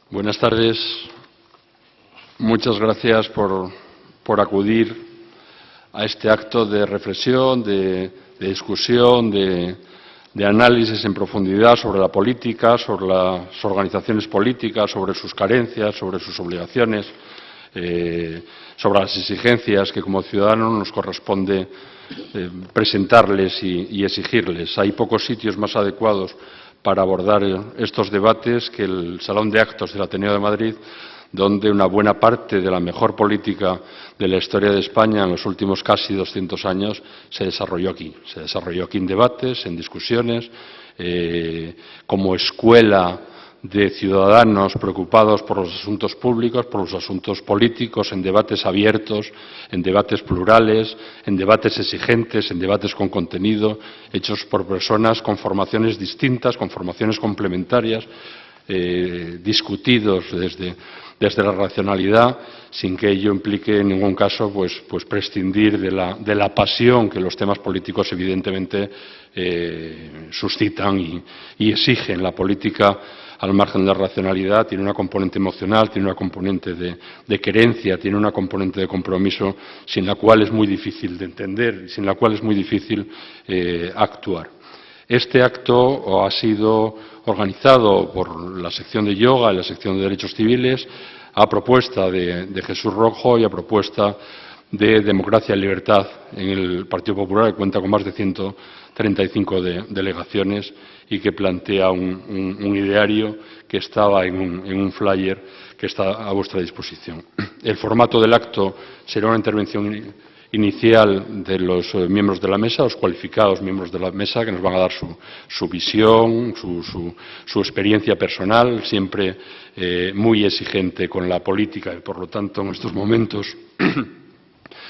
Buenas tardes. Muchas gracias por acudir a este acto de reflexión, de discusión, de análisis en profundidad sobre la política, sobre las organizaciones políticas, sobre sus carencias, sobre sus obligaciones, sobre las exigencias que como ciudadanos nos corresponde presentarles y exigirles. Hay pocos sitios más adecuados para abordar estos debates que el Salón de Actos del Ateneo de Madrid, donde una buena parte de la mejor política de la historia de España en los últimos casi 200 años se desarrolló aquí. Se desarrolló aquí en debates, en discusiones, como escuela de ciudadanos preocupados por los asuntos públicos, por los asuntos políticos, en debates abiertos, en debates plurales, en debates exigentes, en debates con contenido, hechos por personas con formaciones distintas, con formaciones complementarias, discutidos desde la racionalidad, sin que ello implique en ningún caso pues prescindir de la pasión que los temas políticos evidentemente suscitan y exigen. La política, al margen de la racionalidad, tiene una componente emocional, tiene una componente de querencia, tiene una componente de compromiso, sin la cual es muy difícil de entender y sin la cual es muy difícil actuar. Este acto ha sido organizado por la sección de yoga y la sección de derechos civiles a propuesta de Jesús Rojo y a propuesta de Democracia y Libertad en el Partido Popular, que cuenta con más de 135 delegaciones y que plantea un ideario que estaba en un flyer que está a vuestra disposición. El formato del acto será una intervención inicial de los miembros de la mesa, los cualificados miembros de la mesa, que nos van a dar su visión, su experiencia personal, siempre muy exigente con la política y, por lo tanto, en estos momentos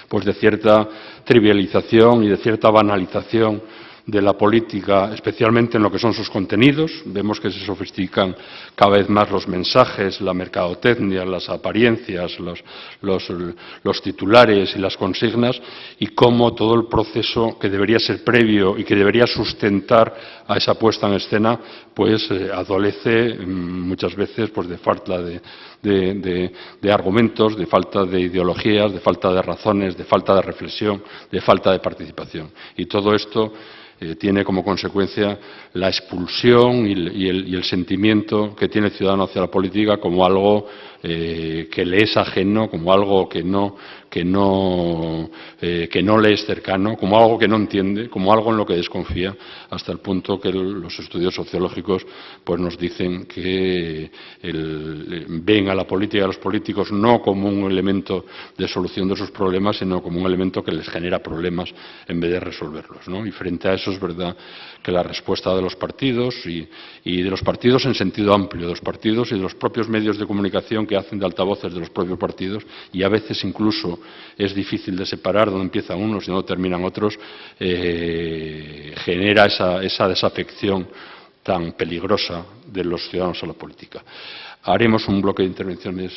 pues de cierta trivialización y de cierta banalización de la política, especialmente en lo que son sus contenidos. Vemos que se sofistican cada vez más los mensajes, la mercadotecnia, las apariencias, los titulares y las consignas, y cómo todo el proceso que debería ser previo y que debería sustentar a esa puesta en escena, pues adolece muchas veces pues de falta de argumentos, de falta de ideologías, de falta de razones, de falta de reflexión, de falta de participación. Y todo esto tiene como consecuencia la expulsión y el sentimiento que tiene el ciudadano hacia la política como algo que le es ajeno, como algo que no le es cercano, como algo que no entiende, como algo en lo que desconfía, hasta el punto que los estudios sociológicos pues nos dicen que ven a la política y a los políticos no como un elemento de solución de sus problemas, sino como un elemento que les genera problemas en vez de resolverlos, ¿no? Y frente a eso es verdad que la respuesta de los partidos y de los partidos en sentido amplio, de los partidos y de los propios medios de comunicación que hacen de altavoces de los propios partidos, y a veces incluso es difícil de separar dónde empiezan unos y dónde terminan otros, genera esa desafección tan peligrosa de los ciudadanos a la política. Haremos un bloque de intervenciones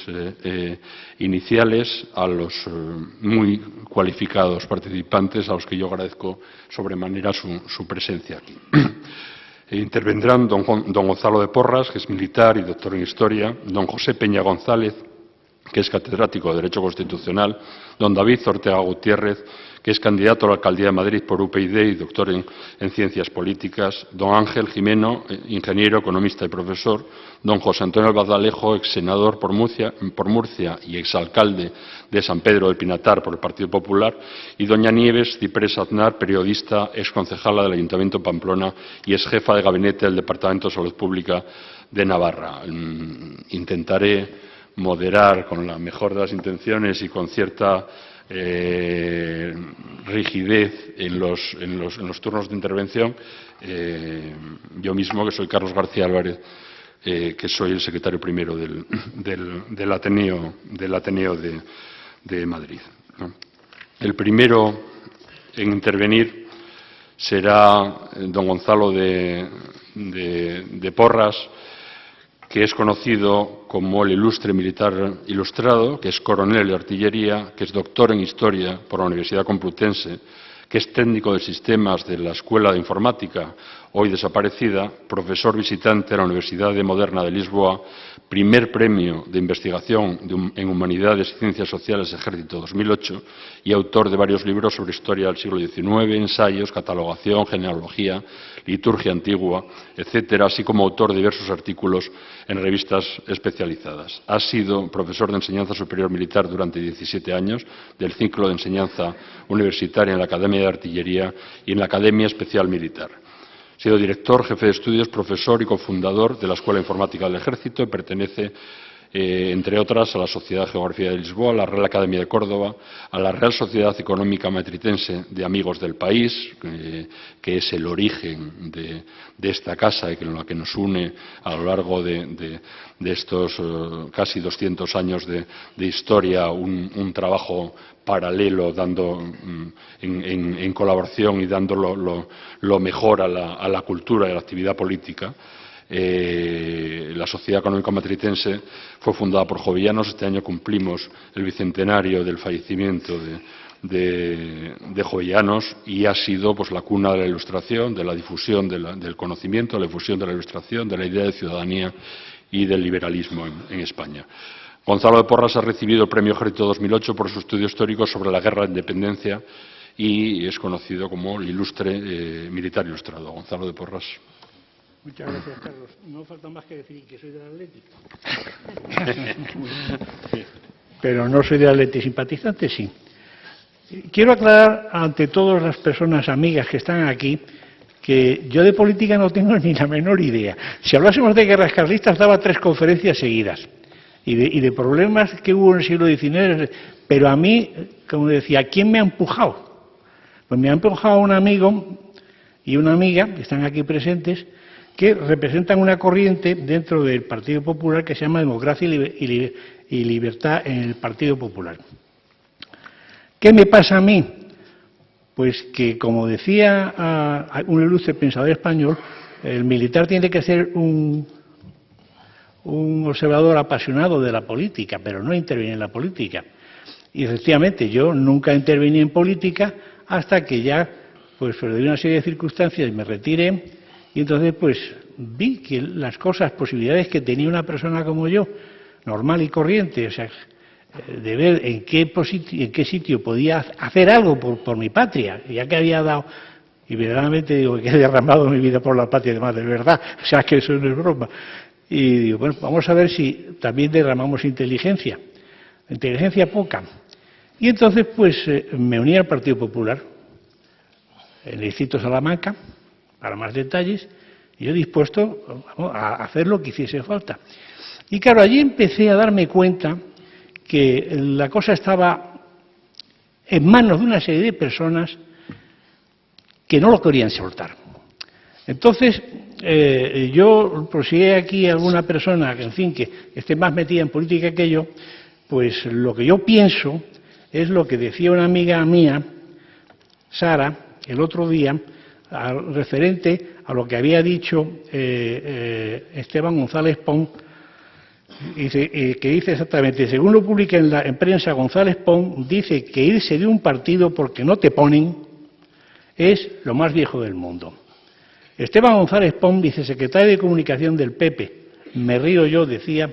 iniciales a los muy cualificados participantes, a los que yo agradezco sobremanera su presencia aquí. Intervendrán don Gonzalo de Porras, que es militar y doctor en Historia, don José Peña González, que es catedrático de Derecho Constitucional, don David Ortega Gutiérrez, que es candidato a la Alcaldía de Madrid por UPyD y doctor en Ciencias Políticas, don Ángel Jimeno, ingeniero, economista y profesor, don José Antonio Albazalejo, ex senador por Murcia y exalcalde de San Pedro de Pinatar por el Partido Popular, y doña Nieves Ciprés Aznar, periodista, ex concejala del Ayuntamiento de Pamplona y ex jefa de gabinete del Departamento de Salud Pública de Navarra. Intentaré moderar con la mejor de las intenciones y con cierta rigidez en los turnos de intervención. Yo mismo, que soy Carlos García Álvarez, que soy el secretario primero del Ateneo de Madrid, ¿no? El primero en intervenir será don Gonzalo de Porras, que es conocido como el ilustre militar ilustrado, que es coronel de artillería, que es doctor en Historia por la Universidad Complutense, que es técnico de sistemas de la Escuela de Informática hoy desaparecida, profesor visitante a la Universidad Moderna de Lisboa, primer premio de investigación en Humanidades y Ciencias Sociales Ejército 2008 y autor de varios libros sobre historia del siglo XIX, ensayos, catalogación, genealogía, liturgia antigua, etcétera, así como autor de diversos artículos en revistas especializadas. Ha sido profesor de enseñanza superior militar durante 17 años del ciclo de enseñanza universitaria en la Academia de Artillería y en la Academia Especial Militar. Ha sido director, jefe de estudios, profesor y cofundador de la Escuela Informática del Ejército y pertenece, entre otras, a la Sociedad de Geografía de Lisboa, a la Real Academia de Córdoba, a la Real Sociedad Económica Matritense de Amigos del País, que es el origen de esta casa y con la que nos une a lo largo de estos casi 200 años de historia, un trabajo paralelo, dando en colaboración y dando lo mejor a la cultura y a la actividad política. La Sociedad Económica Matritense fue fundada por jovellanos. Este año cumplimos el bicentenario del fallecimiento de Jovellanos y ha sido pues la cuna de la Ilustración, de la difusión del conocimiento, de la difusión de la Ilustración, de la idea de ciudadanía y del liberalismo en España. Gonzalo de Porras ha recibido el Premio Ejército 2008 por su estudio histórico sobre la Guerra de Independencia y es conocido como el ilustre militar ilustrado. Gonzalo de Porras. Muchas gracias, Carlos. No falta más que decir que soy del Atleti. Pero no soy del Atleti simpatizante, sí. Quiero aclarar ante todas las personas amigas que están aquí que yo de política no tengo ni la menor idea. Si hablásemos de guerras carlistas, daba 3 conferencias seguidas. Y de problemas que hubo en el siglo XIX. Pero a mí, como decía, ¿quién me ha empujado? Pues me ha empujado un amigo y una amiga, que están aquí presentes, que representan una corriente dentro del Partido Popular que se llama Democracia y Libertad en el Partido Popular. ¿Qué me pasa a mí? Pues que, como decía un ilustre pensador español, el militar tiene que ser un observador apasionado de la política, pero no interviene en la política. Y efectivamente, yo nunca intervení en política hasta que ya, pues por una serie de circunstancias, me retiré. Y entonces, pues, vi que las posibilidades que tenía una persona como yo, normal y corriente, o sea, de ver en qué sitio podía hacer algo por mi patria, ya que había dado, y verdaderamente digo que he derramado mi vida por la patria, además de verdad, o sea, que eso no es broma. Y digo, bueno, vamos a ver si también derramamos inteligencia poca. Y entonces, pues, me uní al Partido Popular, en el distrito de Salamanca, para más detalles, y yo dispuesto a hacer lo que hiciese falta. Y claro, allí empecé a darme cuenta que la cosa estaba en manos de una serie de personas que no lo querían soltar. Entonces, yo, por si hay aquí alguna persona que, en fin, que esté más metida en política que yo, pues lo que yo pienso es lo que decía una amiga mía, Sara, el otro día, referente a lo que había dicho Esteban González Pons, que dice exactamente, según lo publica en prensa, González Pons dice que irse de un partido porque no te ponen es lo más viejo del mundo. Esteban González Pons, vicesecretario de Comunicación del PP, me río yo, decía,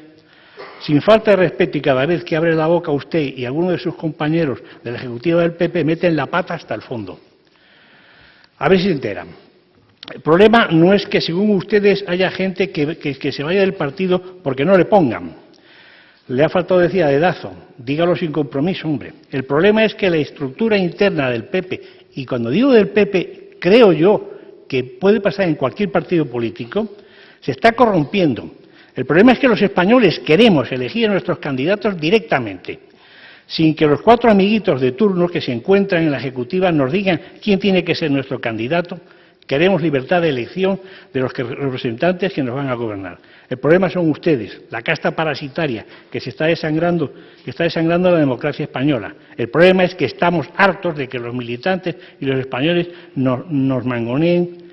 sin falta de respeto y cada vez que abre la boca usted y alguno de sus compañeros de la ejecutiva del PP meten la pata hasta el fondo. A ver si se enteran. El problema no es que, según ustedes, haya gente que se vaya del partido porque no le pongan. Le ha faltado decir a dedazo, dígalo sin compromiso, hombre. El problema es que la estructura interna del PP, y cuando digo del PP, creo yo que puede pasar en cualquier partido político, se está corrompiendo. El problema es que los españoles queremos elegir a nuestros candidatos directamente, sin que los 4 amiguitos de turno que se encuentran en la ejecutiva nos digan quién tiene que ser nuestro candidato. Queremos libertad de elección de los representantes que nos van a gobernar. El problema son ustedes, la casta parasitaria que se está desangrando, la democracia española. El problema es que estamos hartos de que los militantes y los españoles nos mangoneen,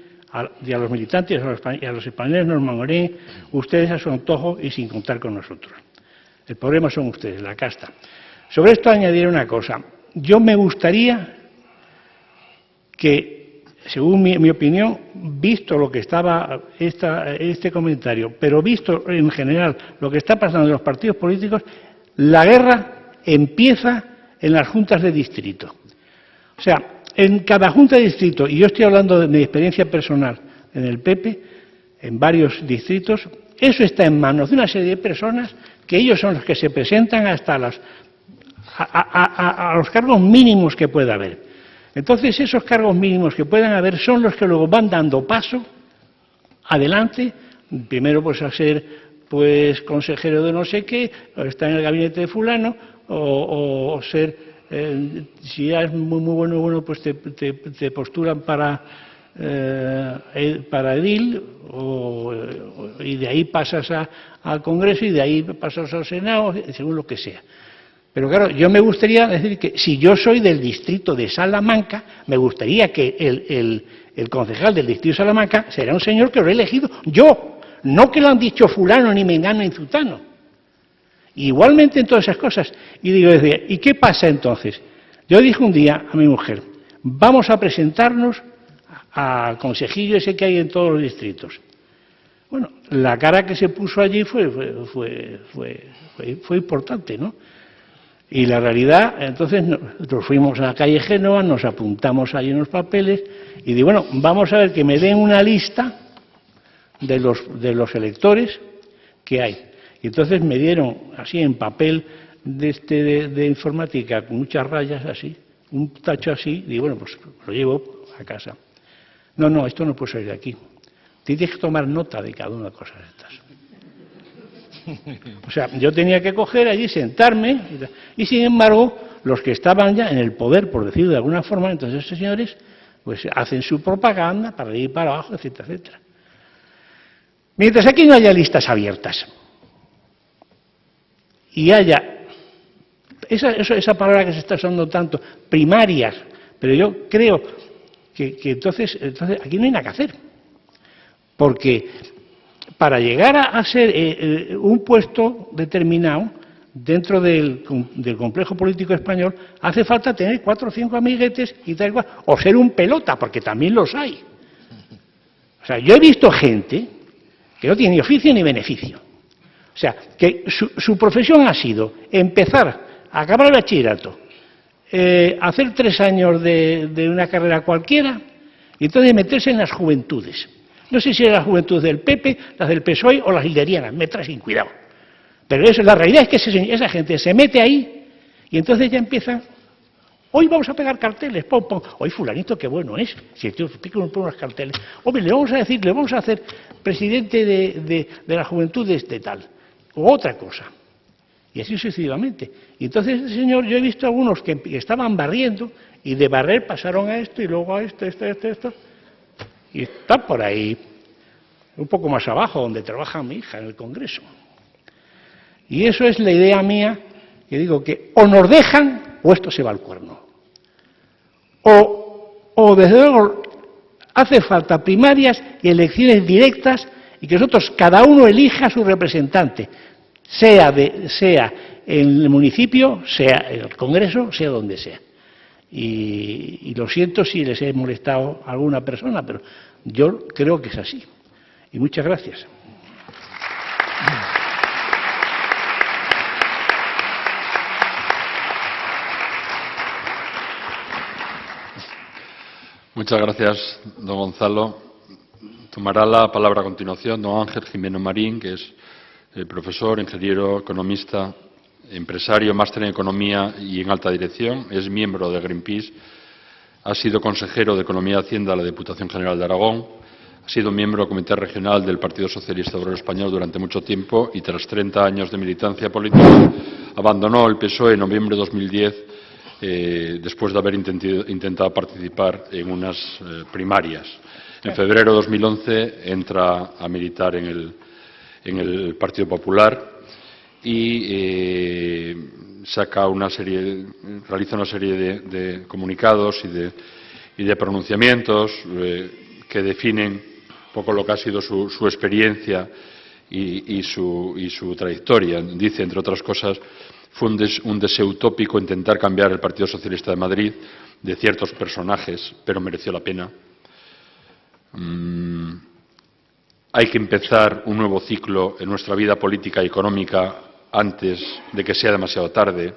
y a los militantes y a los españoles nos mangoneen ustedes a su antojo y sin contar con nosotros. El problema son ustedes, la casta. Sobre esto añadiré una cosa. Yo me gustaría que según mi opinión, visto lo que estaba este comentario, pero visto en general lo que está pasando en los partidos políticos, la guerra empieza en las juntas de distrito. O sea, en cada junta de distrito, y yo estoy hablando de mi experiencia personal en el PP, en varios distritos, eso está en manos de una serie de personas que ellos son los que se presentan hasta a los cargos mínimos que pueda haber. Entonces, esos cargos mínimos que puedan haber son los que luego van dando paso adelante, primero pues a ser pues consejero de no sé qué, o estar en el gabinete de fulano, o ser, si ya es muy bueno, pues te postulan para edil, y de ahí pasas al Congreso y de ahí pasas al Senado, según lo que sea. Pero claro, yo me gustaría decir que si yo soy del distrito de Salamanca, me gustaría que el concejal del distrito de Salamanca será un señor que lo he elegido yo, no que lo han dicho fulano, ni mengano, ni zutano. Igualmente en todas esas cosas. Y digo, ¿y qué pasa entonces? Yo dije un día a mi mujer, vamos a presentarnos al consejillo ese que hay en todos los distritos. Bueno, la cara que se puso allí fue importante, ¿no? Y la realidad, entonces nos fuimos a la calle Génova, nos apuntamos ahí en los papeles y digo, bueno, vamos a ver que me den una lista de los electores que hay. Y entonces me dieron así en papel de informática con muchas rayas así, un tacho así, y digo, bueno, pues lo llevo a casa. No, esto no puede salir de aquí. Tienes que tomar nota de cada una de las cosas estas. O sea, yo tenía que coger allí, sentarme, y sin embargo, los que estaban ya en el poder, por decirlo de alguna forma, entonces estos señores, pues hacen su propaganda para arriba y para abajo, etcétera, etcétera. Mientras aquí no haya listas abiertas, y haya, esa palabra que se está usando tanto, primarias, pero yo creo que entonces aquí no hay nada que hacer, porque para llegar a ser un puesto determinado dentro del complejo político español hace falta tener 4 o 5 amiguetes y tal cual, o ser un pelota, porque también los hay. O sea, yo he visto gente que no tiene ni oficio ni beneficio. O sea, que su profesión ha sido empezar a acabar el bachillerato, hacer 3 años de una carrera cualquiera y entonces meterse en las juventudes. No sé si es la juventud del PP, las del PSOE o las hilderianas, me trae sin cuidado. Pero eso, la realidad es que esa gente se mete ahí y entonces ya empiezan, hoy vamos a pegar carteles, pom, pom, hoy fulanito qué bueno es, si tú picas unos carteles, hombre, le vamos a hacer presidente de la juventud de tal, o otra cosa. Y así sucesivamente. Y entonces, señor, yo he visto algunos que estaban barriendo y de barrer pasaron a esto y luego a esto. Y está por ahí, un poco más abajo, donde trabaja mi hija, en el Congreso. Y eso es la idea mía, que digo que o nos dejan o esto se va al cuerno. O desde luego, hace falta primarias y elecciones directas y que nosotros, cada uno elija a su representante, sea en el municipio, sea en el Congreso, sea donde sea. Y lo siento si les he molestado a alguna persona, pero yo creo que es así. Y muchas gracias. Muchas gracias, don Gonzalo. Tomará la palabra a continuación don Ángel Jimeno Marín, que es profesor, ingeniero, economista, empresario, máster en Economía y en Alta Dirección, es miembro de Greenpeace, ha sido consejero de Economía y Hacienda de la Diputación General de Aragón, ha sido miembro del Comité Regional del Partido Socialista Obrero Español durante mucho tiempo y tras 30 años de militancia política abandonó el PSOE en noviembre de 2010 después de haber intentado participar en unas primarias. En febrero de 2011 entra a militar en el Partido Popular y realiza una serie de comunicados y de pronunciamientos que definen un poco lo que ha sido su experiencia y su trayectoria. Dice, entre otras cosas, fue un deseo utópico intentar cambiar el Partido Socialista de Madrid de ciertos personajes, pero mereció la pena. Hay que empezar un nuevo ciclo en nuestra vida política y económica antes de que sea demasiado tarde.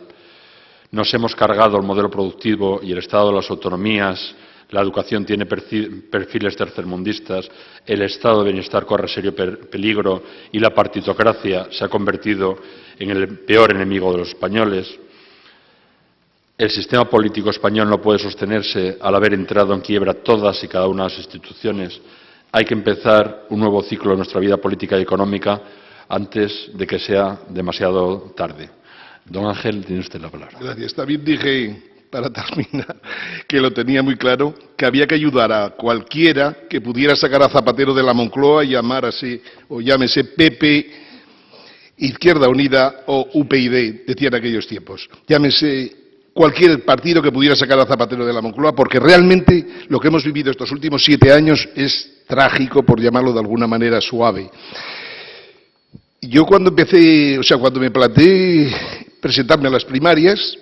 Nos hemos cargado el modelo productivo y el estado de las autonomías. La educación tiene perfiles tercermundistas, el estado de bienestar corre serio peligro y la partitocracia se ha convertido en el peor enemigo de los españoles. El sistema político español no puede sostenerse al haber entrado en quiebra todas y cada una de las instituciones. Hay que empezar un nuevo ciclo en nuestra vida política y económica antes de que sea demasiado tarde. Don Ángel, tiene usted la palabra. Gracias. También dije, para terminar, que lo tenía muy claro, que había que ayudar a cualquiera que pudiera sacar a Zapatero de la Moncloa y llamárase, o llámese PP, Izquierda Unida o UPyD, decían en aquellos tiempos. Llámese cualquier partido que pudiera sacar a Zapatero de la Moncloa, porque realmente lo que hemos vivido estos últimos 7 años es trágico, por llamarlo de alguna manera suave. Yo cuando empecé, cuando me planteé presentarme a las primarias,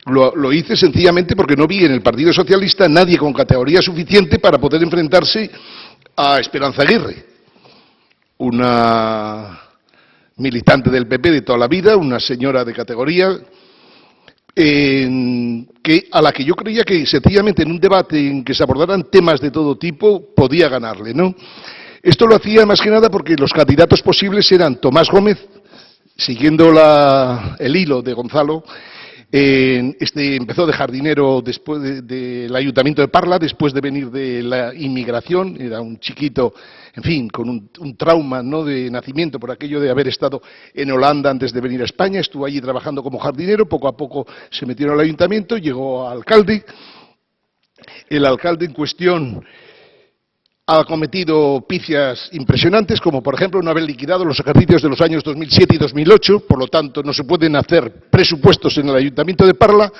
lo hice sencillamente porque no vi en el Partido Socialista nadie con categoría suficiente para poder enfrentarse a Esperanza Aguirre, una militante del PP de toda la vida, una señora de categoría, a la que yo creía que sencillamente en un debate en que se abordaran temas de todo tipo podía ganarle, ¿no? Esto lo hacía más que nada porque los candidatos posibles eran Tomás Gómez, siguiendo el hilo de Gonzalo. Empezó de jardinero después del Ayuntamiento de Parla, después de venir de la inmigración. Era un chiquito, en fin, con un trauma, ¿no?, de nacimiento por aquello de haber estado en Holanda antes de venir a España. Estuvo allí trabajando como jardinero, poco a poco se metió al ayuntamiento, llegó a alcalde. El alcalde en cuestión ha cometido picias impresionantes, como por ejemplo no haber liquidado los ejercicios de los años 2007 y 2008, por lo tanto no se pueden hacer presupuestos en el Ayuntamiento de Parla,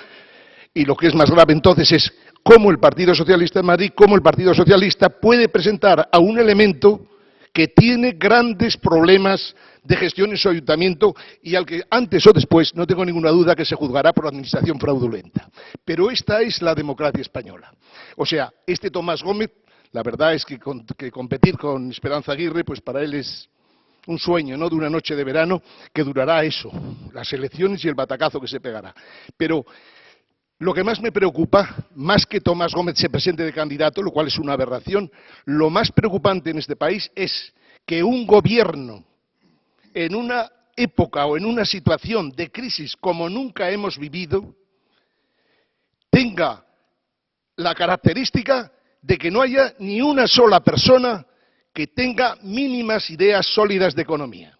y lo que es más grave entonces es cómo el Partido Socialista de Madrid, cómo el Partido Socialista puede presentar a un elemento que tiene grandes problemas de gestión en su ayuntamiento y al que antes o después, no tengo ninguna duda, que se juzgará por administración fraudulenta. Pero esta es la democracia española. O sea, este Tomás Gómez, la verdad es que competir con Esperanza Aguirre, pues para él es un sueño, ¿no?, de una noche de verano que durará eso, las elecciones y el batacazo que se pegará. Pero lo que más me preocupa, más que Tomás Gómez se presente de candidato, lo cual es una aberración, lo más preocupante en este país es que un gobierno en una época o en una situación de crisis como nunca hemos vivido tenga la característica de que no haya ni una sola persona que tenga mínimas ideas sólidas de economía.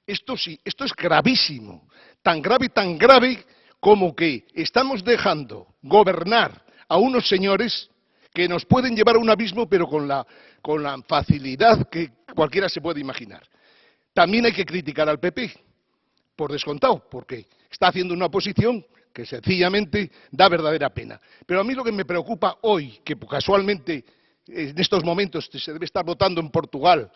Esto sí, esto es gravísimo, tan grave como que estamos dejando gobernar a unos señores que nos pueden llevar a un abismo, pero con la facilidad que cualquiera se puede imaginar. También hay que criticar al PP, por descontado, porque está haciendo una oposición que sencillamente da verdadera pena. Pero a mí lo que me preocupa hoy, que casualmente en estos momentos se debe estar votando en Portugal,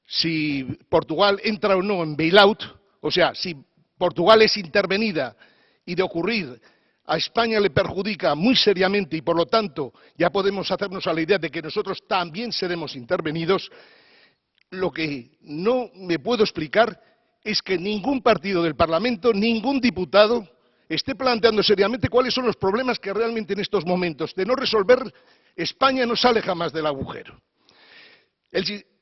si Portugal entra o no en bailout, o sea, si Portugal es intervenida y de ocurrir a España le perjudica muy seriamente y por lo tanto ya podemos hacernos a la idea de que nosotros también seremos intervenidos, lo que no me puedo explicar es que ningún partido del Parlamento, ningún diputado esté planteando seriamente cuáles son los problemas que realmente en estos momentos de no resolver España no sale jamás del agujero.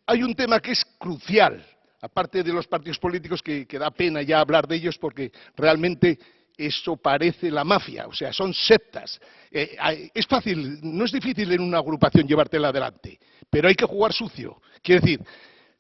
Hay un tema que es crucial, aparte de los partidos políticos que da pena ya hablar de ellos porque realmente eso parece la mafia, o sea, son sectas. Es fácil, no es difícil en una agrupación llevártela adelante, pero hay que jugar sucio. Quiere decir,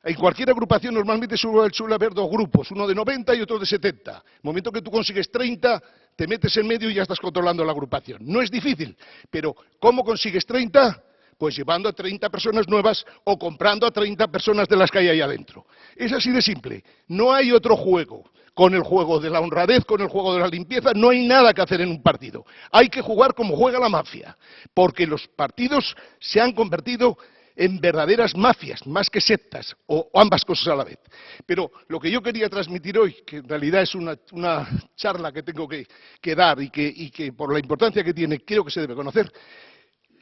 en cualquier agrupación normalmente suele haber dos grupos, uno de 90 y otro de 70. En el momento que tú consigues 30, te metes en medio y ya estás controlando la agrupación. No es difícil, pero ¿cómo consigues 30? Pues llevando a 30 personas nuevas o comprando a 30 personas de las que hay ahí adentro. Es así de simple. No hay otro juego. Con el juego de la honradez, con el juego de la limpieza, no hay nada que hacer en un partido. Hay que jugar como juega la mafia, porque los partidos se han convertido en verdaderas mafias, más que sectas, o ambas cosas a la vez. Pero lo que yo quería transmitir hoy, que en realidad es una charla que tengo que dar y que por la importancia que tiene creo que se debe conocer,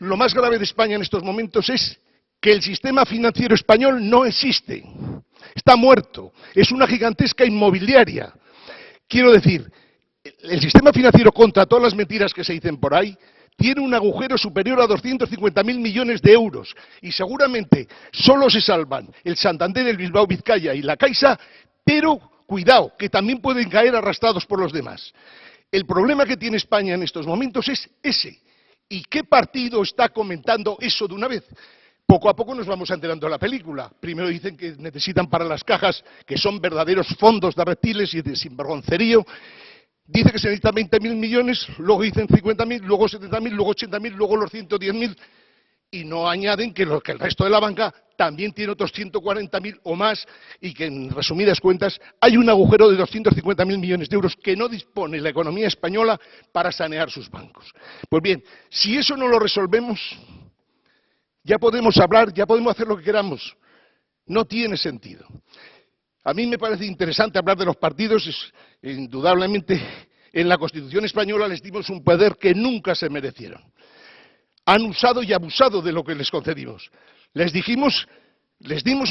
lo más grave de España en estos momentos es que el sistema financiero español no existe, está muerto, es una gigantesca inmobiliaria. Quiero decir, el sistema financiero, contra todas las mentiras que se dicen por ahí, tiene un agujero superior a 250.000 millones de euros y seguramente solo se salvan el Santander, el Bilbao Vizcaya y la Caixa, pero cuidado, que también pueden caer arrastrados por los demás. El problema que tiene España en estos momentos es ese. ¿Y qué partido está comentando eso de una vez? Poco a poco nos vamos enterando de la película. Primero dicen que necesitan para las cajas, que son verdaderos fondos de reptiles y de sinvergoncerío. Dice que se necesitan 20.000 millones, luego dicen 50.000, luego 70.000, luego 80.000, luego los 110.000. Y no añaden que el resto de la banca también tiene otros 140.000 o más y que, en resumidas cuentas, hay un agujero de 250.000 millones de euros que no dispone la economía española para sanear sus bancos. Pues bien, si eso no lo resolvemos, ya podemos hablar, ya podemos hacer lo que queramos. No tiene sentido. A mí me parece interesante hablar de los partidos. Indudablemente, en la Constitución española les dimos un poder que nunca se merecieron. Han usado y abusado de lo que les concedimos. Les dimos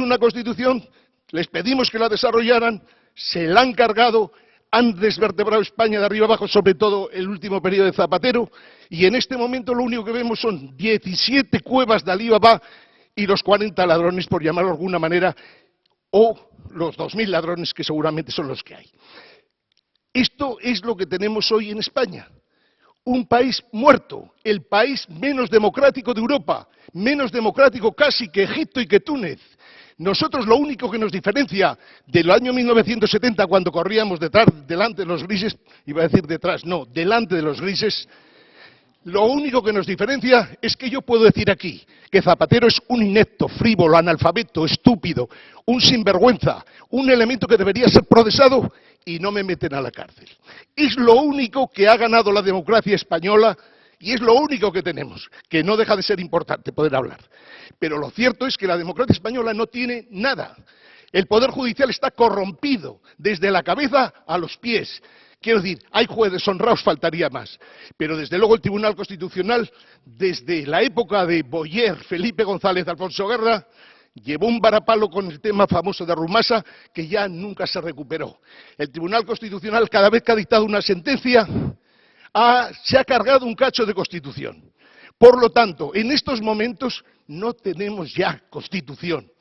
una Constitución, les pedimos que la desarrollaran, se la han cargado, han desvertebrado España de arriba abajo, sobre todo el último periodo de Zapatero, y en este momento lo único que vemos son 17 cuevas de Alibaba y los 40 ladrones, por llamarlo de alguna manera, o los 2.000 ladrones que seguramente son los que hay. Esto es lo que tenemos hoy en España. Un país muerto, el país menos democrático de Europa, menos democrático casi que Egipto y que Túnez. Nosotros lo único que nos diferencia del año 1970, cuando corríamos delante de los grises, iba a decir detrás, no, delante de los grises, lo único que nos diferencia es que yo puedo decir aquí que Zapatero es un inepto, frívolo, analfabeto, estúpido, un sinvergüenza, un elemento que debería ser procesado y no me meten a la cárcel. Es lo único que ha ganado la democracia española y es lo único que tenemos, que no deja de ser importante poder hablar. Pero lo cierto es que la democracia española no tiene nada. El Poder Judicial está corrompido desde la cabeza a los pies. Quiero decir, hay jueces honrados, faltaría más. Pero desde luego el Tribunal Constitucional, desde la época de Boyer, Felipe González, Alfonso Guerra, llevó un varapalo con el tema famoso de Rumasa que ya nunca se recuperó. El Tribunal Constitucional, cada vez que ha dictado una sentencia, se ha cargado un cacho de Constitución. Por lo tanto, en estos momentos no tenemos ya Constitución.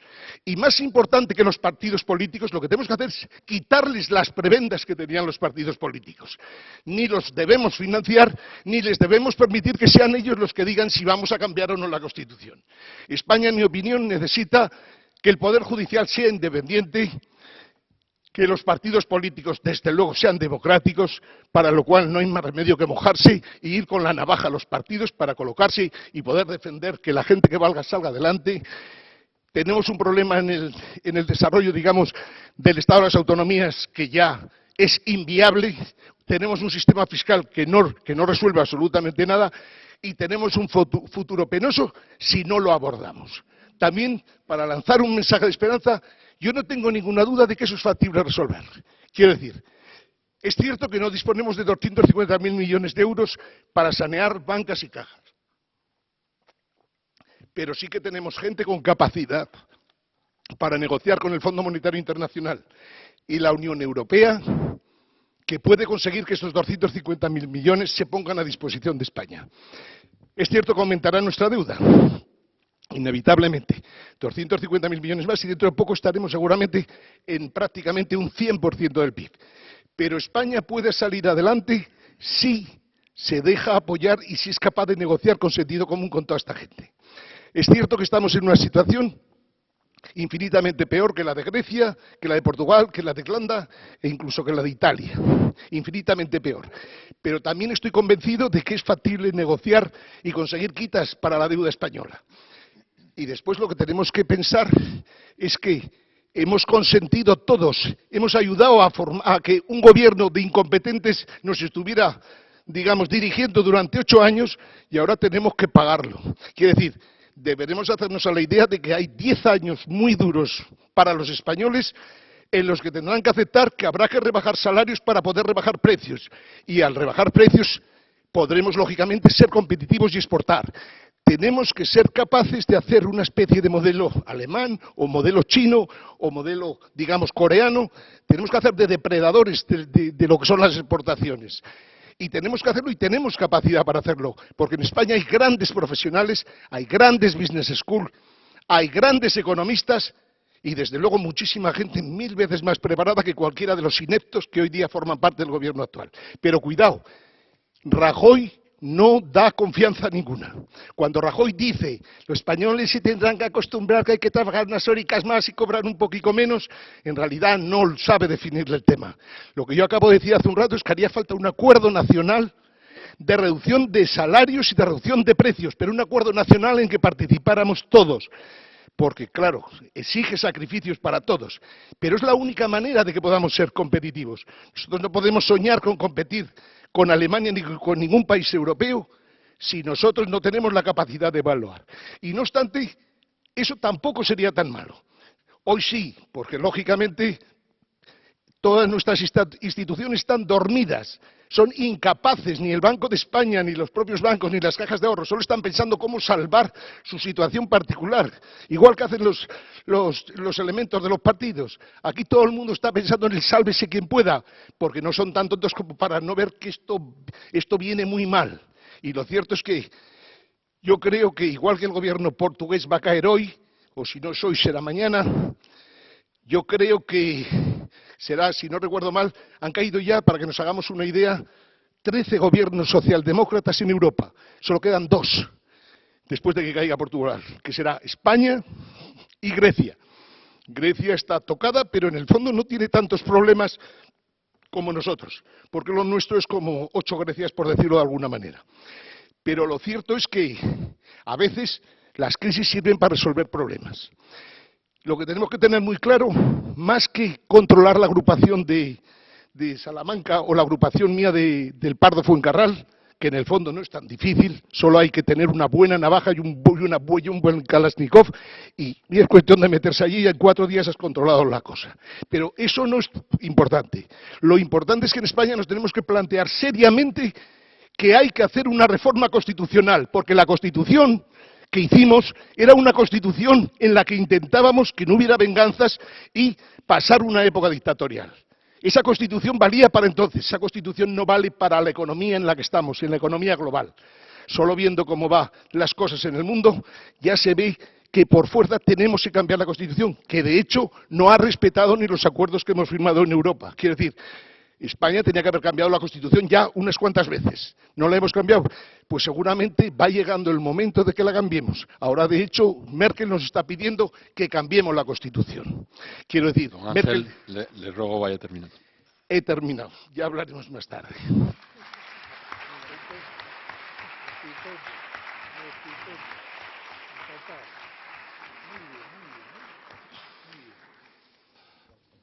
Y más importante que los partidos políticos, lo que tenemos que hacer es quitarles las prebendas que tenían los partidos políticos. Ni los debemos financiar, ni les debemos permitir que sean ellos los que digan si vamos a cambiar o no la Constitución. España, en mi opinión, necesita que el Poder Judicial sea independiente, que los partidos políticos, desde luego, sean democráticos, para lo cual no hay más remedio que mojarse e ir con la navaja a los partidos para colocarse y poder defender que la gente que valga salga adelante. Tenemos un problema en el desarrollo, digamos, del Estado de las autonomías que ya es inviable. Tenemos un sistema fiscal que no resuelve absolutamente nada y tenemos un futuro penoso si no lo abordamos. También, para lanzar un mensaje de esperanza, yo no tengo ninguna duda de que eso es factible resolver. Quiero decir, es cierto que no disponemos de 250.000 millones de euros para sanear bancas y cajas. Pero sí que tenemos gente con capacidad para negociar con el Fondo Monetario Internacional y la Unión Europea que puede conseguir que esos 250.000 millones se pongan a disposición de España. Es cierto que aumentará nuestra deuda, inevitablemente, 250.000 millones más y dentro de poco estaremos seguramente en prácticamente un 100% del PIB. Pero España puede salir adelante si se deja apoyar y si es capaz de negociar con sentido común con toda esta gente. Es cierto que estamos en una situación infinitamente peor que la de Grecia, que la de Portugal, que la de Irlanda e incluso que la de Italia. Infinitamente peor. Pero también estoy convencido de que es factible negociar y conseguir quitas para la deuda española. Y después lo que tenemos que pensar es que hemos consentido todos, hemos ayudado a que un gobierno de incompetentes nos estuviera, digamos, dirigiendo durante 8 años y ahora tenemos que pagarlo. Quiere decir, deberemos hacernos a la idea de que hay 10 años muy duros para los españoles en los que tendrán que aceptar que habrá que rebajar salarios para poder rebajar precios. Y al rebajar precios podremos, lógicamente, ser competitivos y exportar. tenemos que ser capaces de hacer una especie de modelo alemán o modelo chino o modelo, digamos, coreano. Tenemos que hacer de depredadores de lo que son las exportaciones. Y tenemos que hacerlo y tenemos capacidad para hacerlo, porque en España hay grandes profesionales, hay grandes business schools, hay grandes economistas y desde luego muchísima gente 1000 veces más preparada que cualquiera de los ineptos que hoy día forman parte del gobierno actual. Pero cuidado, Rajoy no da confianza ninguna. Cuando Rajoy dice los españoles se tendrán que acostumbrar que hay que trabajar unas horitas más y cobrar un poquito menos, en realidad no sabe definirle el tema. Lo que yo acabo de decir hace un rato es que haría falta un acuerdo nacional de reducción de salarios y de reducción de precios, pero un acuerdo nacional en que participáramos todos. Porque, claro, exige sacrificios para todos, pero es la única manera de que podamos ser competitivos. Nosotros no podemos soñar con competir con Alemania ni con ningún país europeo si nosotros no tenemos la capacidad de evaluar. Y no obstante, eso tampoco sería tan malo. Hoy sí, porque lógicamente todas nuestras instituciones están dormidas, son incapaces, ni el Banco de España, ni los propios bancos, ni las cajas de ahorro, solo están pensando cómo salvar su situación particular, igual que hacen los elementos de los partidos. Aquí todo el mundo está pensando en el sálvese quien pueda, porque no son tan tontos como para no ver que esto viene muy mal. Y lo cierto es que yo creo que igual que el gobierno portugués va a caer hoy, o si no es hoy será mañana, yo creo que será, si no recuerdo mal, han caído ya, para que nos hagamos una idea, 13 gobiernos socialdemócratas en Europa. Solo quedan 2, después de que caiga Portugal, que será España y Grecia. Grecia está tocada, pero en el fondo no tiene tantos problemas como nosotros, porque lo nuestro es como 8 Grecias, por decirlo de alguna manera. Pero lo cierto es que a veces las crisis sirven para resolver problemas. Lo que tenemos que tener muy claro, más que controlar la agrupación de Salamanca o la agrupación mía del Pardo Fuencarral, que en el fondo no es tan difícil, solo hay que tener una buena navaja y un buen Kalashnikov, y es cuestión de meterse allí y en 4 días has controlado la cosa. Pero eso no es importante. Lo importante es que en España nos tenemos que plantear seriamente que hay que hacer una reforma constitucional, porque la Constitución que hicimos era una Constitución en la que intentábamos que no hubiera venganzas y pasar una época dictatorial. Esa Constitución valía para entonces, esa Constitución no vale para la economía en la que estamos, en la economía global. Solo viendo cómo van las cosas en el mundo, ya se ve que por fuerza tenemos que cambiar la Constitución, que de hecho no ha respetado ni los acuerdos que hemos firmado en Europa. Quiero decir, España tenía que haber cambiado la Constitución ya unas cuantas veces. ¿No la hemos cambiado? Pues seguramente va llegando el momento de que la cambiemos. Ahora, de hecho, Merkel nos está pidiendo que cambiemos la Constitución. Quiero decir, Don Ángel, Merkel... le ruego vaya terminando. He terminado. Ya hablaremos más tarde.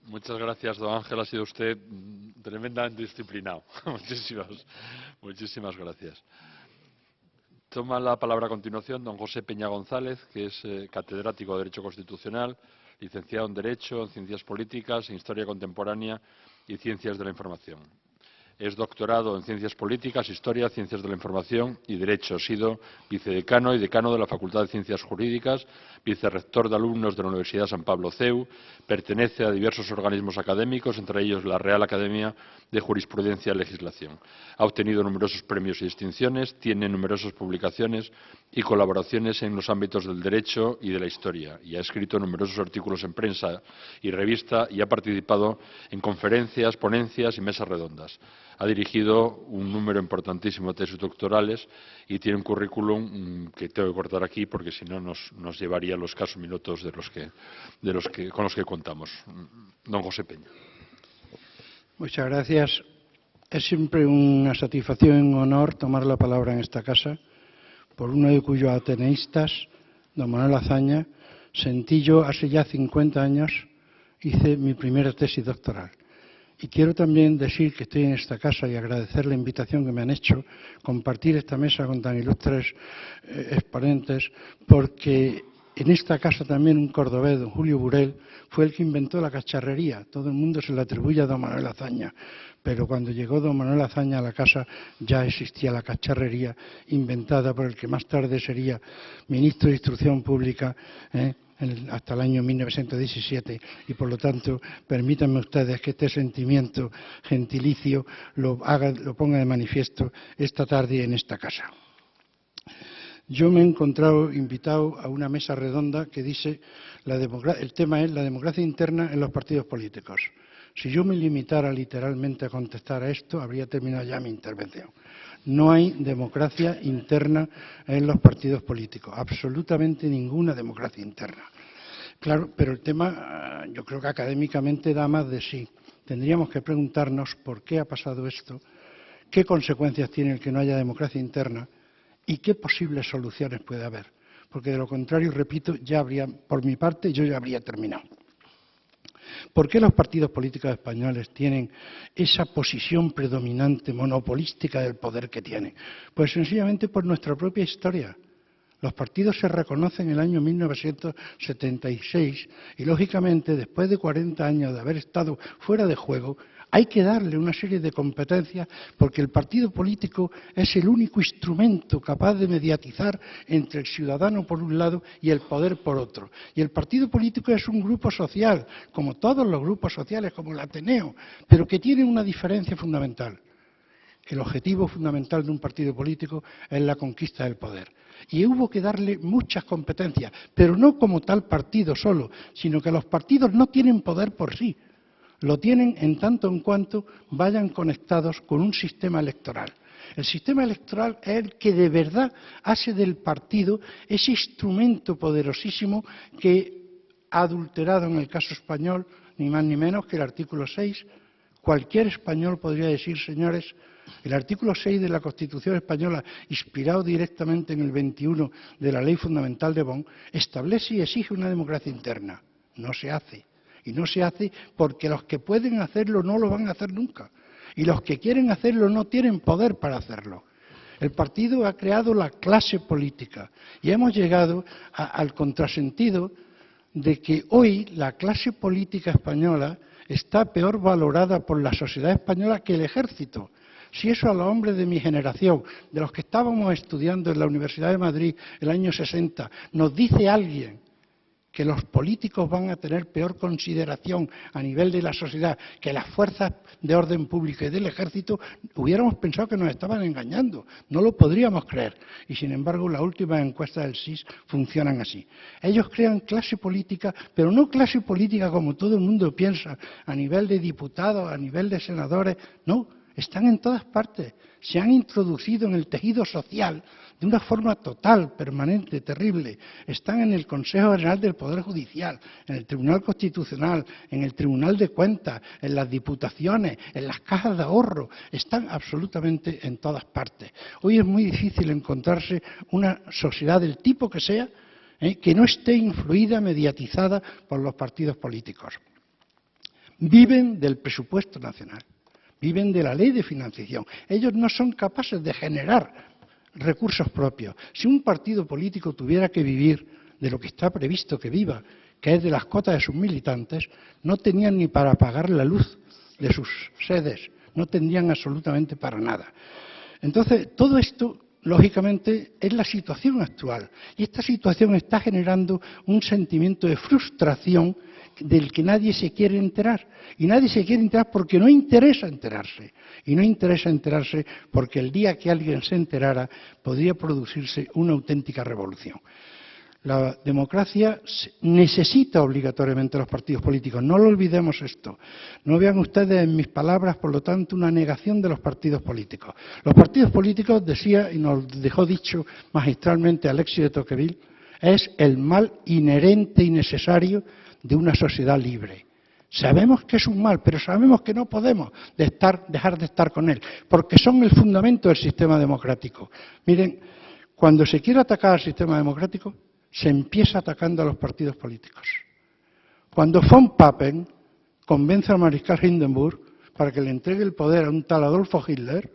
Muchas gracias, don Ángel. Ha sido usted tremendamente disciplinado. Muchísimas gracias. Toma la palabra a continuación don José Peña González, que es catedrático de Derecho Constitucional, licenciado en Derecho, en Ciencias Políticas, en Historia Contemporánea y Ciencias de la Información. Es doctorado en Ciencias Políticas, Historia, Ciencias de la Información y Derecho. Ha sido vicedecano y decano de la Facultad de Ciencias Jurídicas, vicerrector de alumnos de la Universidad San Pablo CEU, pertenece a diversos organismos académicos, entre ellos la Real Academia de Jurisprudencia y Legislación. Ha obtenido numerosos premios y distinciones, tiene numerosas publicaciones y colaboraciones en los ámbitos del derecho y de la historia, y ha escrito numerosos artículos en prensa y revista y ha participado en conferencias, ponencias y mesas redondas. Ha dirigido un número importantísimo de tesis doctorales y tiene un currículum que tengo que cortar aquí porque si no nos llevaría los escasos minutos con los que contamos. Don José Peña. Muchas gracias. Es siempre una satisfacción y un honor tomar la palabra en esta casa por uno de cuyos ateneístas, don Manuel Azaña, sentí yo hace ya 50 años, hice mi primera tesis doctoral. Y quiero también decir que estoy en esta casa y agradecer la invitación que me han hecho, compartir esta mesa con tan ilustres exponentes, porque En esta casa también un cordobés, don Julio Burel, fue el que inventó la cacharrería. Todo el mundo se le atribuye a don Manuel Azaña, pero cuando llegó don Manuel Azaña a la casa ya existía la cacharrería inventada por el que más tarde sería ministro de Instrucción Pública hasta el año 1917, y por lo tanto permítanme ustedes que este sentimiento gentilicio lo ponga de manifiesto esta tarde en esta casa. Yo me he encontrado invitado a una mesa redonda que dice, el tema es la democracia interna en los partidos políticos. Si yo me limitara literalmente a contestar a esto, habría terminado ya mi intervención. No hay democracia interna en los partidos políticos, absolutamente ninguna democracia interna. Claro, pero el tema yo creo que académicamente da más de sí. Tendríamos que preguntarnos por qué ha pasado esto, qué consecuencias tiene el que no haya democracia interna, y qué posibles soluciones puede haber, porque de lo contrario, repito, por mi parte, yo ya habría terminado. ¿Por qué los partidos políticos españoles tienen esa posición predominante, monopolística del poder que tienen? Pues sencillamente por nuestra propia historia. Los partidos se reconocen en el año 1976 y, lógicamente, después de 40 años de haber estado fuera de juego, hay que darle una serie de competencias porque el partido político es el único instrumento capaz de mediatizar entre el ciudadano por un lado y el poder por otro. Y el partido político es un grupo social, como todos los grupos sociales, como el Ateneo, pero que tiene una diferencia fundamental. El objetivo fundamental de un partido político es la conquista del poder. Y hubo que darle muchas competencias, pero no como tal partido solo, sino que los partidos no tienen poder por sí. Lo tienen en tanto en cuanto vayan conectados con un sistema electoral. El sistema electoral es el que de verdad hace del partido ese instrumento poderosísimo que ha adulterado en el caso español, ni más ni menos que el artículo 6. Cualquier español podría decir, señores, el artículo 6 de la Constitución española, inspirado directamente en el 21 de la Ley Fundamental de Bonn, establece y exige una democracia interna. No se hace. Y no se hace porque los que pueden hacerlo no lo van a hacer nunca. Y los que quieren hacerlo no tienen poder para hacerlo. El partido ha creado la clase política y hemos llegado al contrasentido de que hoy la clase política española está peor valorada por la sociedad española que el ejército. Si eso a los hombres de mi generación, de los que estábamos estudiando en la Universidad de Madrid el año 60, nos dice alguien que los políticos van a tener peor consideración a nivel de la sociedad que las fuerzas de orden público y del ejército, hubiéramos pensado que nos estaban engañando. No lo podríamos creer. Y sin embargo, las últimas encuestas del CIS funcionan así. Ellos crean clase política, pero no clase política como todo el mundo piensa, a nivel de diputados, a nivel de senadores. No, están en todas partes. Se han introducido en el tejido social de una forma total, permanente, terrible. Están en el Consejo General del Poder Judicial, en el Tribunal Constitucional, en el Tribunal de Cuentas, en las diputaciones, en las cajas de ahorro. Están absolutamente en todas partes. Hoy es muy difícil encontrarse una sociedad del tipo que sea, que no esté influida, mediatizada por los partidos políticos. Viven del presupuesto nacional, viven de la ley de financiación. Ellos no son capaces de generar recursos propios. Si un partido político tuviera que vivir de lo que está previsto que viva, que es de las cotas de sus militantes, no tenían ni para pagar la luz de sus sedes, no tendrían absolutamente para nada. Entonces, todo esto, lógicamente, es la situación actual. Y esta situación está generando un sentimiento de frustración del que nadie se quiere enterar. Y nadie se quiere enterar porque no interesa enterarse. Y no interesa enterarse porque el día que alguien se enterara podría producirse una auténtica revolución. La democracia necesita obligatoriamente los partidos políticos. No lo olvidemos esto. No vean ustedes en mis palabras, por lo tanto, una negación de los partidos políticos. Los partidos políticos, decía y nos dejó dicho magistralmente Alexis de Tocqueville, es el mal inherente y necesario de una sociedad libre. Sabemos que es un mal, pero sabemos que no podemos dejar de estar con él, porque son el fundamento del sistema democrático. Miren, cuando se quiere atacar al sistema democrático, se empieza atacando a los partidos políticos. Cuando von Papen convence al mariscal Hindenburg para que le entregue el poder a un tal Adolfo Hitler,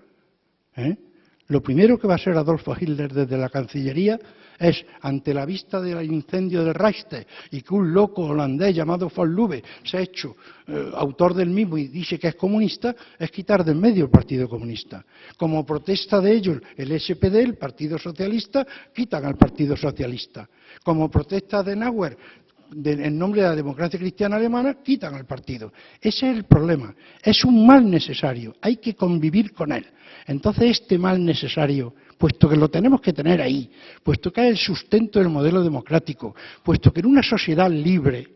lo primero que va a hacer Adolfo Hitler desde la Cancillería es ante la vista del incendio del Reichstag y que un loco holandés llamado von Lubbe se ha hecho autor del mismo y dice que es comunista, es quitar de en medio el Partido Comunista. Como protesta de ellos, el SPD, el Partido Socialista, quitan al Partido Socialista. Como protesta de Adenauer, en nombre de la democracia cristiana alemana, quitan al partido. Ese es el problema. Es un mal necesario, hay que convivir con él. Entonces, este mal necesario, puesto que lo tenemos que tener ahí, puesto que es el sustento del modelo democrático, puesto que en una sociedad libre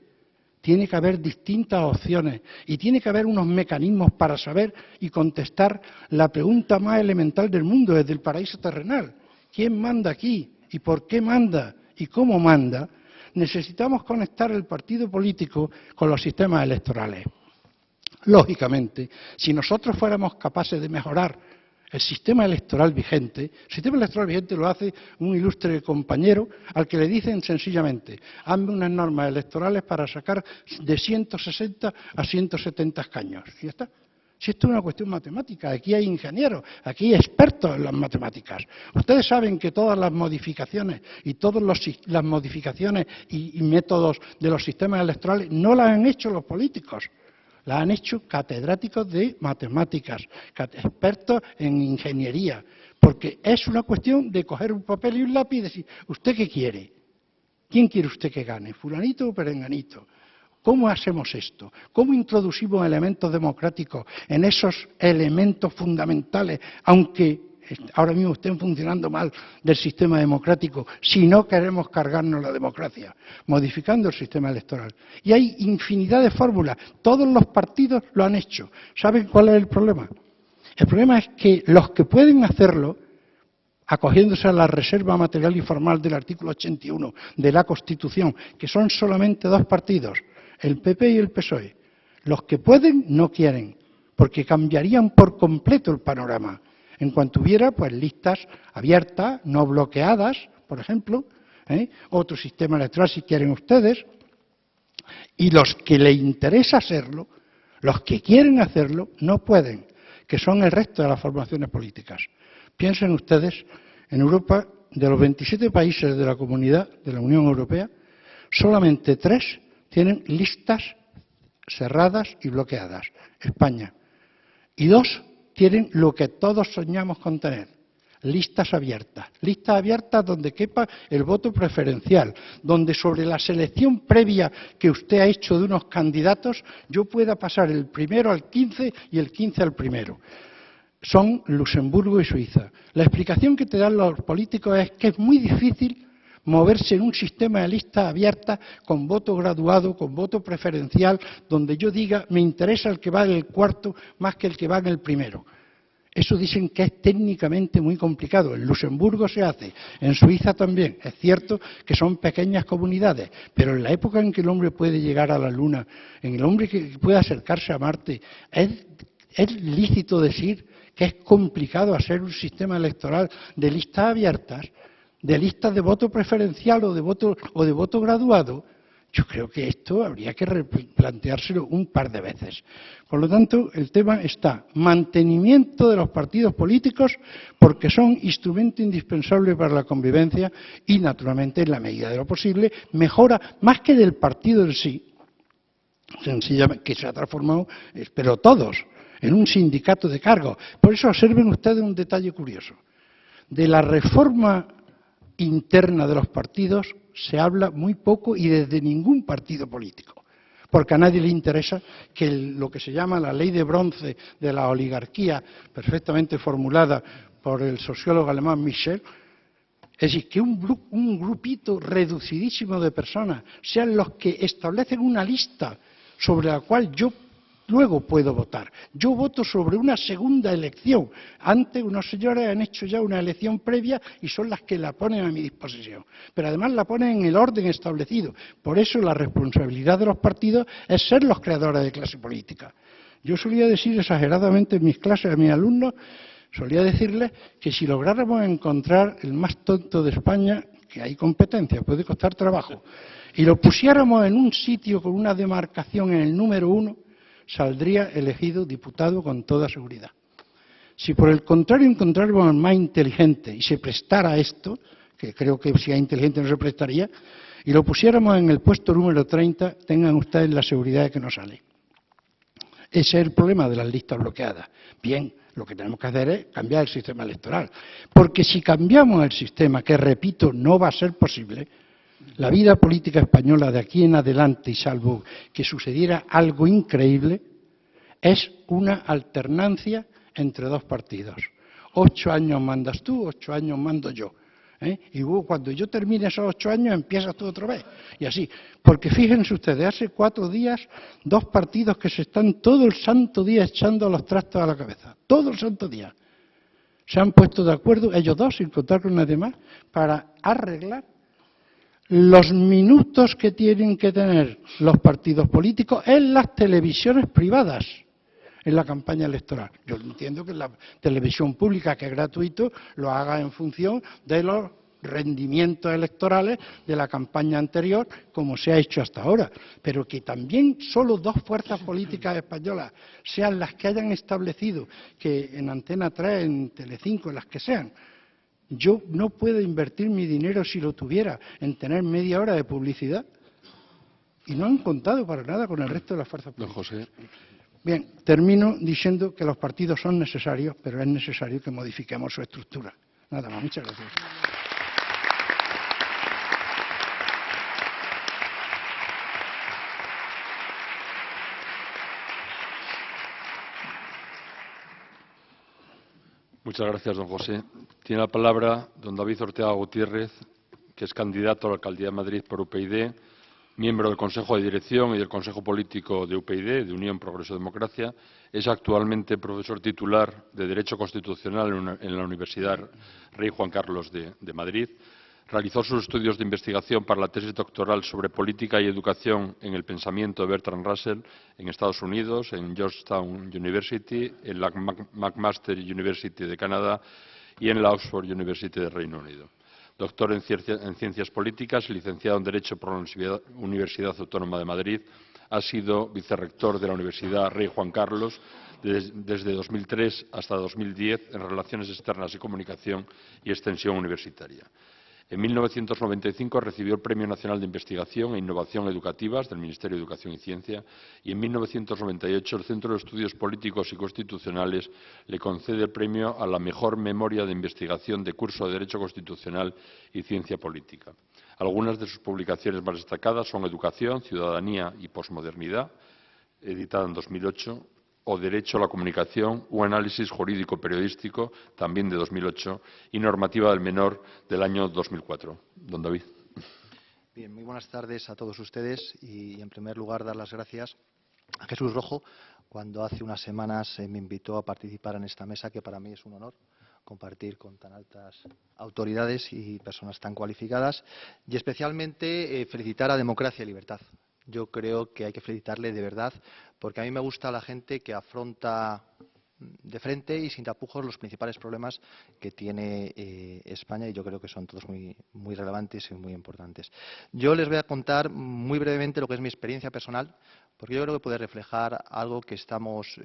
tiene que haber distintas opciones y tiene que haber unos mecanismos para saber y contestar la pregunta más elemental del mundo, desde el paraíso terrenal. ¿Quién manda aquí? ¿Y por qué manda? ¿Y cómo manda? Necesitamos conectar el partido político con los sistemas electorales. Lógicamente, si nosotros fuéramos capaces de mejorar el sistema electoral vigente, el sistema electoral vigente lo hace un ilustre compañero al que le dicen sencillamente, hazme unas normas electorales para sacar de 160 a 170 escaños. Y ya está. Si esto es una cuestión matemática, aquí hay ingenieros, aquí hay expertos en las matemáticas. Ustedes saben que todas las modificaciones y todas las modificaciones y métodos de los sistemas electorales no las han hecho los políticos, las han hecho catedráticos de matemáticas, expertos en ingeniería, porque es una cuestión de coger un papel y un lápiz y decir, ¿usted qué quiere? ¿Quién quiere usted que gane? ¿Fulanito o perenganito? ¿Cómo hacemos esto? ¿Cómo introducimos elementos democráticos en esos elementos fundamentales, aunque ahora mismo estén funcionando mal del sistema democrático, si no queremos cargarnos la democracia, modificando el sistema electoral? Y hay infinidad de fórmulas, todos los partidos lo han hecho. ¿Saben cuál es el problema? El problema es que los que pueden hacerlo, acogiéndose a la reserva material y formal del artículo 81 de la Constitución, que son solamente dos partidos, el PP y el PSOE. Los que pueden no quieren, porque cambiarían por completo el panorama. En cuanto hubiera, pues, listas abiertas, no bloqueadas, por ejemplo, otro sistema electoral si quieren ustedes, y los que les interesa hacerlo, los que quieren hacerlo, no pueden, que son el resto de las formaciones políticas. Piensen ustedes, en Europa, de los 27 países de la Comunidad, de la Unión Europea, solamente 3 tienen listas cerradas y bloqueadas, España. Y 2 tienen lo que todos soñamos con tener, listas abiertas donde quepa el voto preferencial, donde sobre la selección previa que usted ha hecho de unos candidatos, yo pueda pasar el primero al 15 y el 15 al primero. Son Luxemburgo y Suiza. La explicación que te dan los políticos es que es muy difícil moverse en un sistema de listas abiertas con voto graduado, con voto preferencial, donde yo diga, me interesa el que va en el cuarto más que el que va en el primero. Eso dicen que es técnicamente muy complicado. En Luxemburgo se hace, en Suiza también. Es cierto que son pequeñas comunidades, pero en la época en que el hombre puede llegar a la Luna, en el hombre que puede acercarse a Marte, es lícito decir que es complicado hacer un sistema electoral de listas abiertas, de listas de voto preferencial o de voto graduado. Yo creo que esto habría que replanteárselo un par de veces. Por lo tanto, el tema está mantenimiento de los partidos políticos porque son instrumento indispensable para la convivencia y, naturalmente, en la medida de lo posible, mejora más que del partido en sí, sencillamente, que se ha transformado, pero todos, en un sindicato de cargos. Por eso observen ustedes un detalle curioso. De la reforma interna de los partidos se habla muy poco y desde ningún partido político, porque a nadie le interesa que lo que se llama la ley de bronce de la oligarquía, perfectamente formulada por el sociólogo alemán Michel, es decir, que un grupito reducidísimo de personas sean los que establecen una lista sobre la cual yo luego puedo votar. Yo voto sobre una segunda elección. Antes unos señores han hecho ya una elección previa y son las que la ponen a mi disposición. Pero además la ponen en el orden establecido. Por eso la responsabilidad de los partidos es ser los creadores de clase política. Yo solía decir exageradamente en mis clases a mis alumnos, solía decirles que si lográramos encontrar el más tonto de España, que hay competencia, puede costar trabajo, y lo pusiéramos en un sitio con una demarcación en el número 1, saldría elegido diputado con toda seguridad. Si por el contrario encontráramos al más inteligente y se prestara a esto, que creo que si es inteligente no se prestaría, y lo pusiéramos en el puesto número 30, tengan ustedes la seguridad de que no sale. Ese es el problema de las listas bloqueadas. Bien, lo que tenemos que hacer es cambiar el sistema electoral. Porque si cambiamos el sistema, que repito, no va a ser posible, la vida política española de aquí en adelante, y salvo que sucediera algo increíble, es una alternancia entre dos partidos. 8 años mandas tú, 8 años mando yo. Y luego cuando yo termine esos 8 años empiezas tú otra vez. Y así. Porque fíjense ustedes, hace 4 días, 2 partidos que se están todo el santo día echando los trastos a la cabeza. Todo el santo día. Se han puesto de acuerdo, ellos dos, sin contar con nadie más, para arreglar los minutos que tienen que tener los partidos políticos en las televisiones privadas en la campaña electoral. Yo entiendo que la televisión pública, que es gratuito, lo haga en función de los rendimientos electorales de la campaña anterior, como se ha hecho hasta ahora, pero que también solo 2 fuerzas políticas españolas sean las que hayan establecido que en Antena 3, en Telecinco, en las que sean, yo no puedo invertir mi dinero, si lo tuviera, en tener media hora de publicidad, y no han contado para nada con el resto de las fuerzas políticas. Don José. Bien, termino diciendo que los partidos son necesarios, pero es necesario que modifiquemos su estructura. Nada más, muchas gracias. Muchas gracias, don José. Tiene la palabra don David Ortega Gutiérrez, que es candidato a la alcaldía de Madrid por UPyD, miembro del Consejo de Dirección y del Consejo Político de UPyD, de Unión Progreso Democracia. Es actualmente profesor titular de Derecho Constitucional en la Universidad Rey Juan Carlos de Madrid. Realizó sus estudios de investigación para la tesis doctoral sobre política y educación en el pensamiento de Bertrand Russell en Estados Unidos, en Georgetown University, en la McMaster University de Canadá y en la Oxford University de Reino Unido. Doctor en Ciencias Políticas, licenciado en Derecho por la Universidad Autónoma de Madrid. Ha sido vicerrector de la Universidad Rey Juan Carlos desde 2003 hasta 2010 en Relaciones Externas y Comunicación y Extensión Universitaria. En 1995 recibió el Premio Nacional de Investigación e Innovación Educativas del Ministerio de Educación y Ciencia y en 1998 el Centro de Estudios Políticos y Constitucionales le concede el premio a la mejor memoria de investigación de curso de Derecho Constitucional y Ciencia Política. Algunas de sus publicaciones más destacadas son Educación, Ciudadanía y Posmodernidad, editada en 2008, o Derecho a la Comunicación, un análisis jurídico periodístico, también de 2008, y Normativa del Menor del año 2004. Don David. Bien, muy buenas tardes a todos ustedes y, en primer lugar, dar las gracias a Jesús Rojo cuando hace unas semanas me invitó a participar en esta mesa, que para mí es un honor compartir con tan altas autoridades y personas tan cualificadas, y especialmente felicitar a Democracia y Libertad. Yo creo que hay que felicitarle de verdad, porque a mí me gusta la gente que afronta de frente y sin tapujos los principales problemas que tiene España, y yo creo que son todos muy relevantes y muy importantes. Yo les voy a contar muy brevemente lo que es mi experiencia personal, porque yo creo que puede reflejar algo que estamos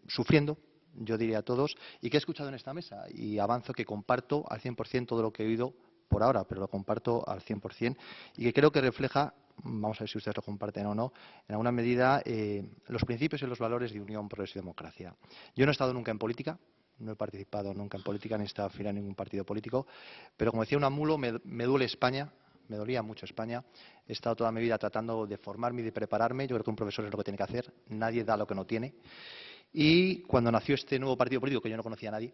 sufriendo, yo diría todos, y que he escuchado en esta mesa, y avanzo que comparto al 100% todo lo que he oído por ahora, pero lo comparto al 100%, y que creo que refleja, vamos a ver si ustedes lo comparten o no, en alguna medida los principios y los valores de Unión Progreso y Democracia. Yo no he estado nunca en política, no he participado nunca en política, ni he estado afiliado a ningún partido político, pero como decía Unamuno, me duele España, me dolía mucho España. He estado toda mi vida tratando de formarme y de prepararme. Yo creo que un profesor es lo que tiene que hacer, nadie da lo que no tiene. Y cuando nació este nuevo partido político, que yo no conocía a nadie,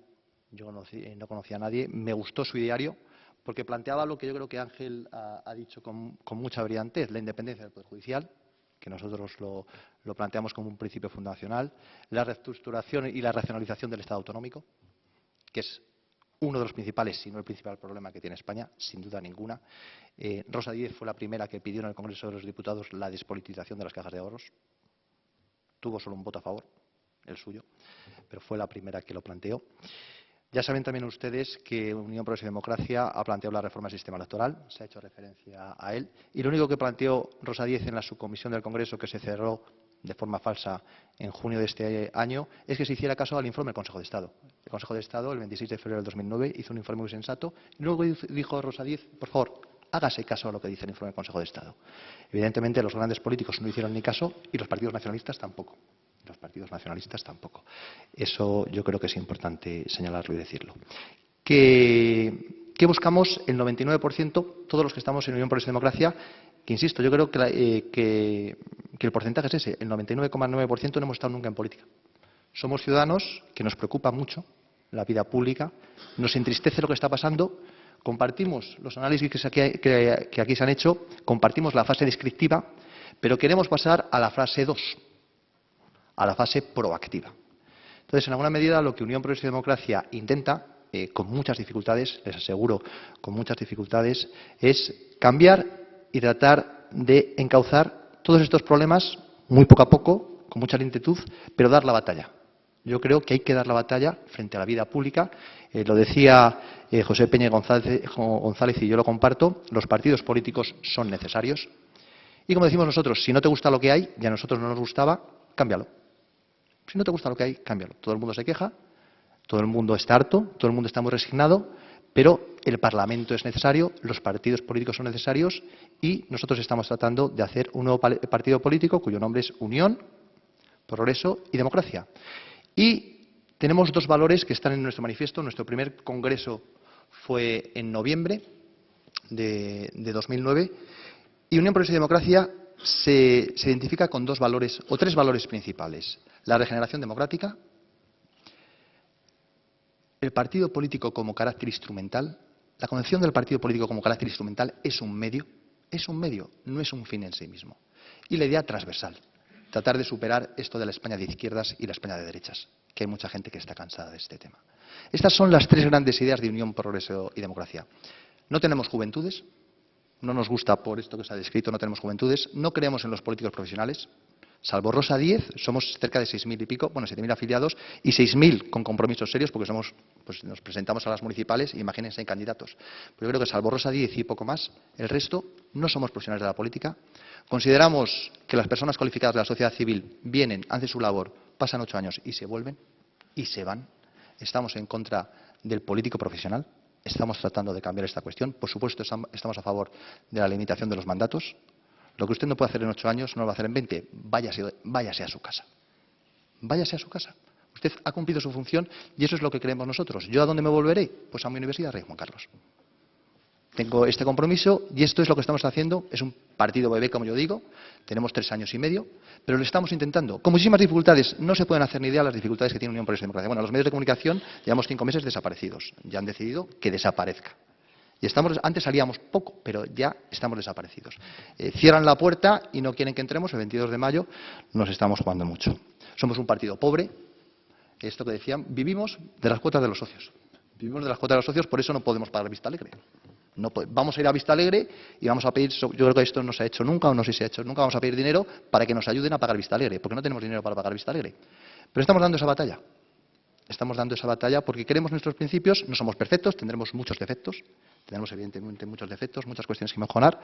no conocía a nadie, me gustó su ideario, porque planteaba lo que yo creo que Ángel ha dicho con mucha brillantez: la independencia del Poder Judicial, que nosotros lo planteamos como un principio fundacional, la reestructuración y la racionalización del Estado autonómico, que es uno de los principales, si no el principal problema que tiene España, sin duda ninguna. Rosa Díez fue la primera que pidió en el Congreso de los Diputados la despolitización de las cajas de ahorros. Tuvo solo un voto a favor, el suyo, pero fue la primera que lo planteó. Ya saben también ustedes que Unión Progreso y Democracia ha planteado la reforma del sistema electoral, se ha hecho referencia a él, y lo único que planteó Rosa Díez en la subcomisión del Congreso, que se cerró de forma falsa en junio de este año, es que se hiciera caso al informe del Consejo de Estado. El Consejo de Estado, el 26 de febrero del 2009, hizo un informe muy sensato y luego dijo Rosa Díez, por favor, hágase caso a lo que dice el informe del Consejo de Estado. Evidentemente, los grandes políticos no hicieron ni caso y los partidos nacionalistas tampoco. Eso yo creo que es importante señalarlo y decirlo. ¿Qué buscamos el 99%, todos los que estamos en Unión Progreso y Democracia? Que insisto, yo creo que el porcentaje es ese. El 99,9% no hemos estado nunca en política. Somos ciudadanos que nos preocupa mucho la vida pública, nos entristece lo que está pasando, compartimos los análisis que aquí se han hecho, compartimos la fase descriptiva, pero queremos pasar a la fase 2, a la fase proactiva. Entonces, en alguna medida, lo que Unión Progreso y Democracia intenta, con muchas dificultades, les aseguro, con muchas dificultades, es cambiar y tratar de encauzar todos estos problemas, muy poco a poco, con mucha lentitud, pero dar la batalla. Yo creo que hay que dar la batalla frente a la vida pública. Lo decía José Peña González y yo lo comparto, los partidos políticos son necesarios. Y como decimos nosotros, si no te gusta lo que hay, y a nosotros no nos gustaba, cámbialo. Si no te gusta lo que hay, cámbialo. Todo el mundo se queja, todo el mundo está harto, todo el mundo está muy resignado, pero el Parlamento es necesario, los partidos políticos son necesarios y nosotros estamos tratando de hacer un nuevo partido político cuyo nombre es Unión, Progreso y Democracia. Y tenemos dos valores que están en nuestro manifiesto. Nuestro primer congreso fue en noviembre de 2009 y Unión Progreso y Democracia se identifica con dos valores o tres valores principales. La regeneración democrática, el partido político como carácter instrumental. La concepción del partido político como carácter instrumental es un medio, no es un fin en sí mismo. Y la idea transversal, tratar de superar esto de la España de izquierdas y la España de derechas, que hay mucha gente que está cansada de este tema. Estas son las tres grandes ideas de Unión, Progreso y Democracia. No tenemos juventudes, no nos gusta por esto que se ha descrito, no tenemos juventudes, no creemos en los políticos profesionales. Salvo Rosa Díez, somos cerca de 6.000 y pico, bueno, 7.000 afiliados y 6.000 con compromisos serios porque nos presentamos a las municipales y imagínense, hay candidatos. Pero yo creo que salvo Rosa Díez y poco más, el resto no somos profesionales de la política. Consideramos que las personas cualificadas de la sociedad civil vienen, hacen su labor, pasan 8 años y se vuelven y se van. Estamos en contra del político profesional. Estamos tratando de cambiar esta cuestión. Por supuesto, estamos a favor de la limitación de los mandatos. Lo que usted no puede hacer en 8 años, no lo va a hacer en 20. Váyase a su casa. Váyase a su casa. Usted ha cumplido su función y eso es lo que creemos nosotros. ¿Yo a dónde me volveré? Pues a mi universidad, Rey Juan Carlos. Tengo este compromiso y esto es lo que estamos haciendo. Es un partido bebé, como yo digo. Tenemos 3 años y medio, pero lo estamos intentando. Con muchísimas dificultades. No se pueden hacer ni idea las dificultades que tiene Unión Progreso y Democracia. Bueno, los medios de comunicación llevamos 5 meses desaparecidos. Ya han decidido que desaparezca. Y antes salíamos poco, pero ya estamos desaparecidos. Cierran la puerta y no quieren que entremos. El 22 de mayo nos estamos jugando mucho. Somos un partido pobre. Esto que decían, vivimos de las cuotas de los socios. Vivimos de las cuotas de los socios, por eso no podemos pagar Vista Alegre. Vamos a ir a Vista Alegre y vamos a pedir, yo creo que esto no se ha hecho nunca, o no sé si se ha hecho nunca, vamos a pedir dinero para que nos ayuden a pagar Vista Alegre, porque no tenemos dinero para pagar Vista Alegre. Pero estamos dando esa batalla. Estamos dando esa batalla porque queremos nuestros principios, no somos perfectos, tendremos muchos defectos, tenemos evidentemente muchos defectos, muchas cuestiones que mejorar,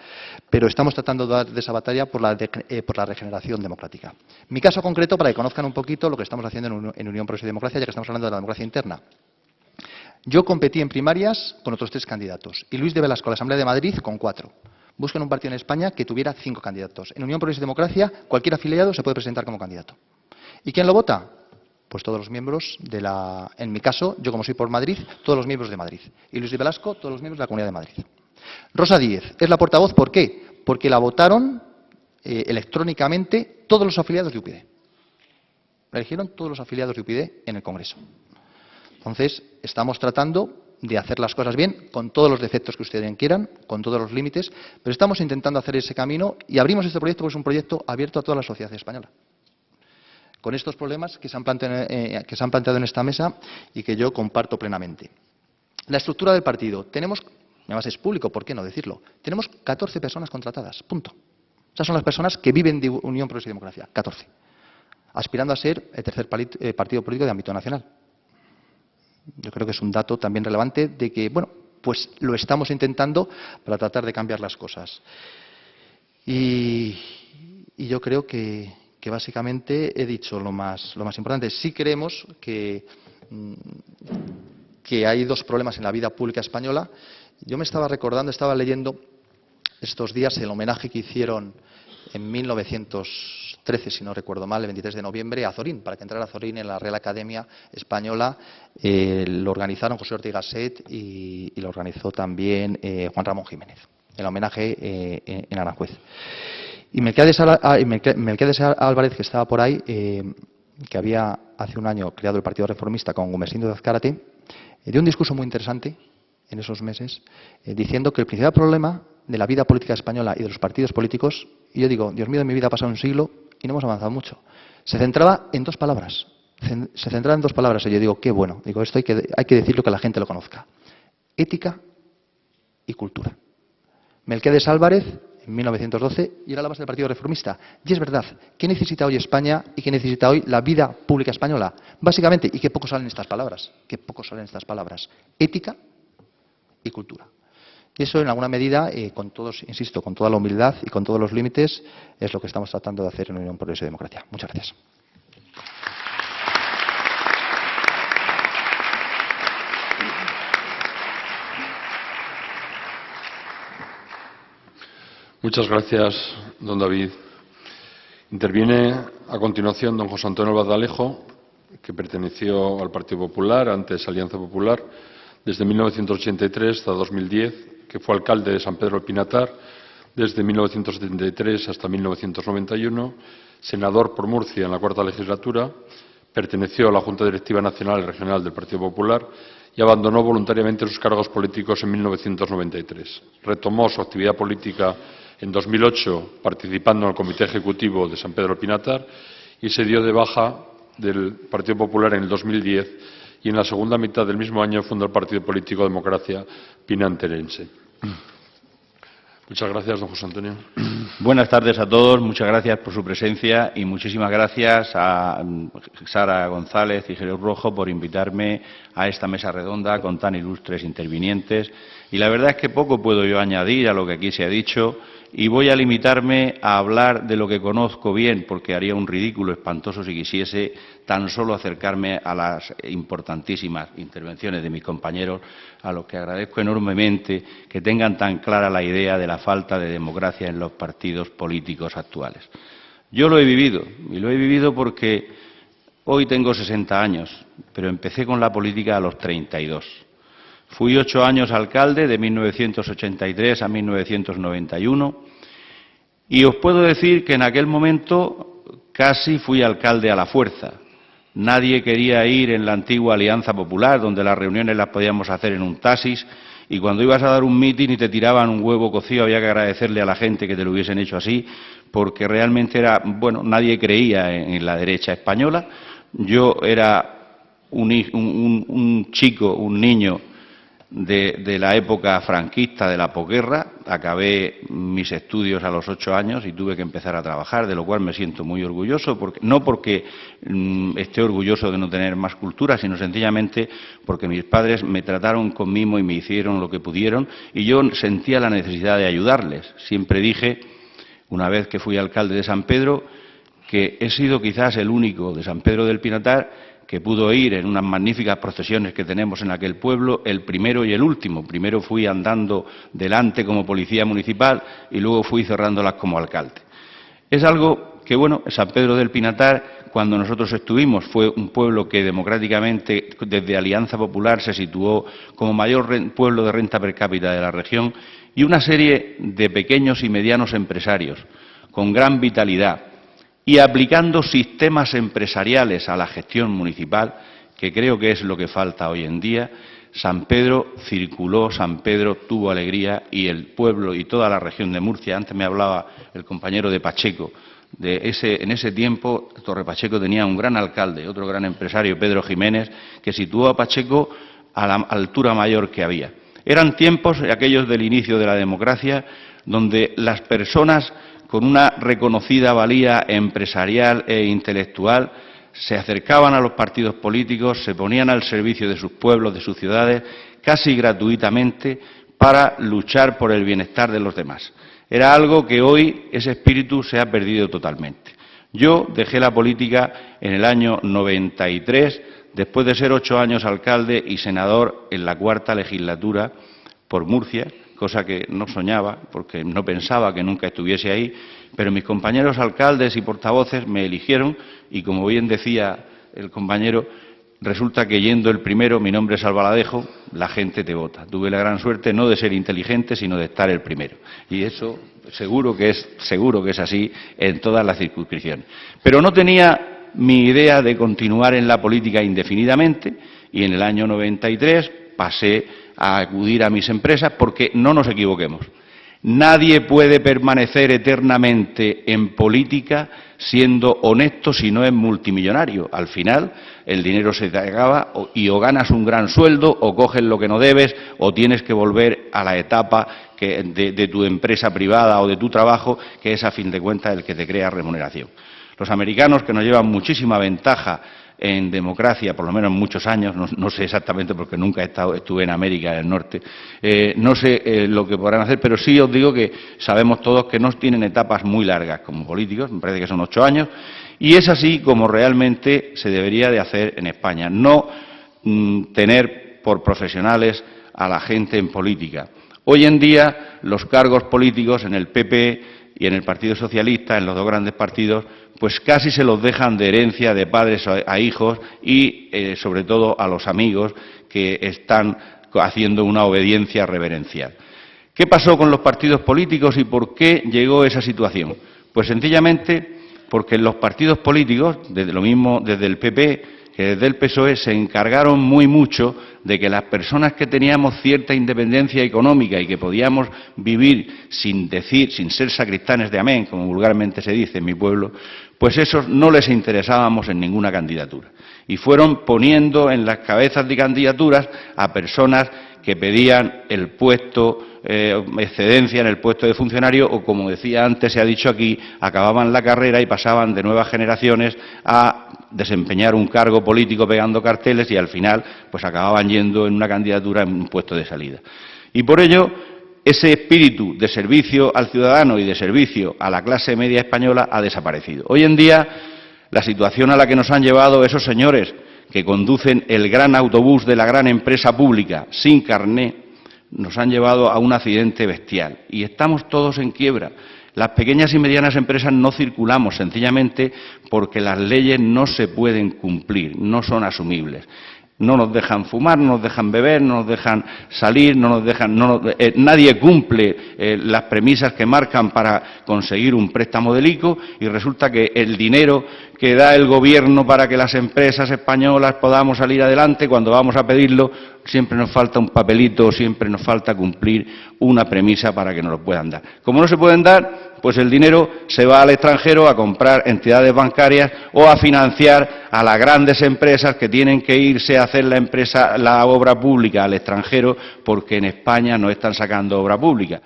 pero estamos tratando de dar esa batalla por la regeneración democrática. Mi caso concreto, para que conozcan un poquito lo que estamos haciendo en Unión Progreso y Democracia, ya que estamos hablando de la democracia interna. Yo competí en primarias con otros 3 candidatos y Luis de Velasco, la Asamblea de Madrid, con 4. Buscan un partido en España que tuviera 5 candidatos. En Unión Progreso y Democracia, cualquier afiliado se puede presentar como candidato. ¿Y quién lo vota? Pues todos los miembros en mi caso, yo como soy por Madrid, todos los miembros de Madrid. Y Luis de Velasco, todos los miembros de la Comunidad de Madrid. Rosa Díez es la portavoz, ¿por qué? Porque la votaron electrónicamente todos los afiliados de UPyD. La eligieron todos los afiliados de UPyD en el Congreso. Entonces, estamos tratando de hacer las cosas bien, con todos los defectos que ustedes quieran, con todos los límites, pero estamos intentando hacer ese camino y abrimos este proyecto porque es un proyecto abierto a toda la sociedad española. Con estos problemas que se han planteado en esta mesa y que yo comparto plenamente. La estructura del partido. Tenemos, además es público, ¿por qué no decirlo? Tenemos 14 personas contratadas, punto. Esas son las personas que viven de Unión Progreso y Democracia, 14. Aspirando a ser el tercer partido político de ámbito nacional. Yo creo que es un dato también relevante de que, bueno, pues lo estamos intentando para tratar de cambiar las cosas. Y yo creo que básicamente he dicho lo más importante. Sí creemos que hay dos problemas en la vida pública española. Yo me estaba recordando, estaba leyendo estos días el homenaje que hicieron en 1913, si no recuerdo mal, el 23 de noviembre, a Azorín, para que entrara Azorín en la Real Academia Española. Lo organizaron José Ortega y Gasset y lo organizó también Juan Ramón Jiménez, el homenaje en Aranjuez. Y Melquiades Álvarez, que estaba por ahí, que había hace un año creado el Partido Reformista con Gumersindo de Azcárate, dio un discurso muy interesante en esos meses, diciendo que el principal problema de la vida política española y de los partidos políticos, y yo digo, Dios mío, en mi vida ha pasado un siglo y no hemos avanzado mucho, se centraba en dos palabras. Y yo digo, qué bueno, digo, esto hay que decirlo, que la gente lo conozca. Ética y cultura. Melquiades Álvarez, en 1912, y era la base del Partido Reformista. Y es verdad, ¿qué necesita hoy España y qué necesita hoy la vida pública española? Básicamente, y que poco salen estas palabras, ética y cultura. Y eso, en alguna medida, con todos, insisto, con toda la humildad y con todos los límites, es lo que estamos tratando de hacer en Unión Progreso y Democracia. Muchas gracias. Muchas gracias, don David. Interviene a continuación don José Antonio Badalejo, que perteneció al Partido Popular, antes Alianza Popular, desde 1983 hasta 2010, que fue alcalde de San Pedro del Pinatar desde 1973 hasta 1991, senador por Murcia en la cuarta legislatura, perteneció a la Junta Directiva Nacional y Regional del Partido Popular y abandonó voluntariamente sus cargos políticos en 1993. Retomó su actividad política en 2008 participando en el Comité Ejecutivo de San Pedro del Pinatar y se dio de baja del Partido Popular en el 2010 y en la segunda mitad del mismo año fundó el Partido Político Democracia Pinanterense. Muchas gracias, don José Antonio. Buenas tardes a todos, muchas gracias por su presencia y muchísimas gracias a Sara González y Jesús Rojo por invitarme a esta mesa redonda con tan ilustres intervinientes. Y la verdad es que poco puedo yo añadir a lo que aquí se ha dicho y voy a limitarme a hablar de lo que conozco bien, porque haría un ridículo espantoso si quisiese tan solo acercarme a las importantísimas intervenciones de mis compañeros, a los que agradezco enormemente que tengan tan clara la idea de la falta de democracia en los partidos políticos actuales. Yo lo he vivido, y lo he vivido porque hoy tengo 60 años, pero empecé con la política a los 32. Fui 8 años alcalde, de 1983 a 1991, y os puedo decir que en aquel momento casi fui alcalde a la fuerza. Nadie quería ir en la antigua Alianza Popular, donde las reuniones las podíamos hacer en un taxis, y cuando ibas a dar un mitin y te tiraban un huevo cocido había que agradecerle a la gente que te lo hubiesen hecho así, porque realmente nadie creía en la derecha española. Yo era un chico, un niño de la época franquista, de la posguerra. Acabé mis estudios a los 8 años y tuve que empezar a trabajar, de lo cual me siento muy orgulloso, no porque esté orgulloso de no tener más cultura, sino sencillamente porque mis padres me trataron con mimo y me hicieron lo que pudieron y yo sentía la necesidad de ayudarles. Siempre dije, una vez que fui alcalde de San Pedro, que he sido quizás el único de San Pedro del Pinatar que pudo ir en unas magníficas procesiones que tenemos en aquel pueblo, el primero y el último. Primero fui andando delante como policía municipal y luego fui cerrándolas como alcalde. Es algo que, San Pedro del Pinatar, cuando nosotros estuvimos, fue un pueblo que democráticamente, desde Alianza Popular, se situó como mayor pueblo de renta per cápita de la región, y una serie de pequeños y medianos empresarios con gran vitalidad, y aplicando sistemas empresariales a la gestión municipal, que creo que es lo que falta hoy en día. San Pedro circuló, San Pedro tuvo alegría y el pueblo y toda la región de Murcia. Antes me hablaba el compañero de Pacheco. En ese tiempo Torre Pacheco tenía un gran alcalde, otro gran empresario, Pedro Jiménez, que situó a Pacheco a la altura mayor que había. Eran tiempos, aquellos del inicio de la democracia, donde las personas con una reconocida valía empresarial e intelectual, se acercaban a los partidos políticos, se ponían al servicio de sus pueblos, de sus ciudades, casi gratuitamente, para luchar por el bienestar de los demás. Era algo que hoy, ese espíritu se ha perdido totalmente. Yo dejé la política en el año 93, después de ser 8 años alcalde y senador en la 4ª legislatura por Murcia, cosa que no soñaba, porque no pensaba que nunca estuviese ahí, pero mis compañeros alcaldes y portavoces me eligieron y, como bien decía el compañero, resulta que yendo el primero, mi nombre es Albaladejo, la gente te vota. Tuve la gran suerte no de ser inteligente, sino de estar el primero. Y eso seguro que es así en todas las circunscripciones. Pero no tenía mi idea de continuar en la política indefinidamente y en el año 93 pasé a acudir a mis empresas porque, no nos equivoquemos, nadie puede permanecer eternamente en política siendo honesto si no es multimillonario. Al final, el dinero se te acaba y o ganas un gran sueldo o coges lo que no debes o tienes que volver a la etapa de tu empresa privada o de tu trabajo, que es a fin de cuentas el que te crea remuneración. Los americanos, que nos llevan muchísima ventaja en democracia, por lo menos muchos años, no sé exactamente porque nunca estuve en América del Norte, no sé lo que podrán hacer, pero sí os digo que sabemos todos que no tienen etapas muy largas como políticos, me parece que son 8 años, y es así como realmente se debería de hacer en España, no tener por profesionales a la gente en política. Hoy en día los cargos políticos en el PP y en el Partido Socialista, en los dos grandes partidos, pues casi se los dejan de herencia de padres a hijos y, sobre todo, a los amigos que están haciendo una obediencia reverencial. ¿Qué pasó con los partidos políticos y por qué llegó esa situación? Pues sencillamente porque los partidos políticos, desde el PP que desde el PSOE, se encargaron muy mucho de que las personas que teníamos cierta independencia económica y que podíamos vivir sin ser sacristanes de amén, como vulgarmente se dice en mi pueblo, pues esos no les interesábamos en ninguna candidatura. Y fueron poniendo en las cabezas de candidaturas a personas que pedían el puesto, excedencia en el puesto de funcionario o, como decía antes, se ha dicho aquí, acababan la carrera y pasaban de nuevas generaciones a desempeñar un cargo político pegando carteles y al final pues acababan yendo en una candidatura en un puesto de salida. Y por ello, ese espíritu de servicio al ciudadano y de servicio a la clase media española ha desaparecido. Hoy en día, la situación a la que nos han llevado esos señores que conducen el gran autobús de la gran empresa pública sin carné, nos han llevado a un accidente bestial. Y estamos todos en quiebra. Las pequeñas y medianas empresas no circulamos sencillamente porque las leyes no se pueden cumplir, no son asumibles. No nos dejan fumar, no nos dejan beber, no nos dejan salir, nadie cumple las premisas que marcan para conseguir un préstamo del ICO y resulta que el dinero que da el Gobierno para que las empresas españolas podamos salir adelante, cuando vamos a pedirlo, siempre nos falta un papelito, siempre nos falta cumplir una premisa para que nos lo puedan dar. Como no se pueden dar, pues el dinero se va al extranjero a comprar entidades bancarias o a financiar a las grandes empresas que tienen que irse a hacer la obra pública al extranjero porque en España no están sacando obra pública.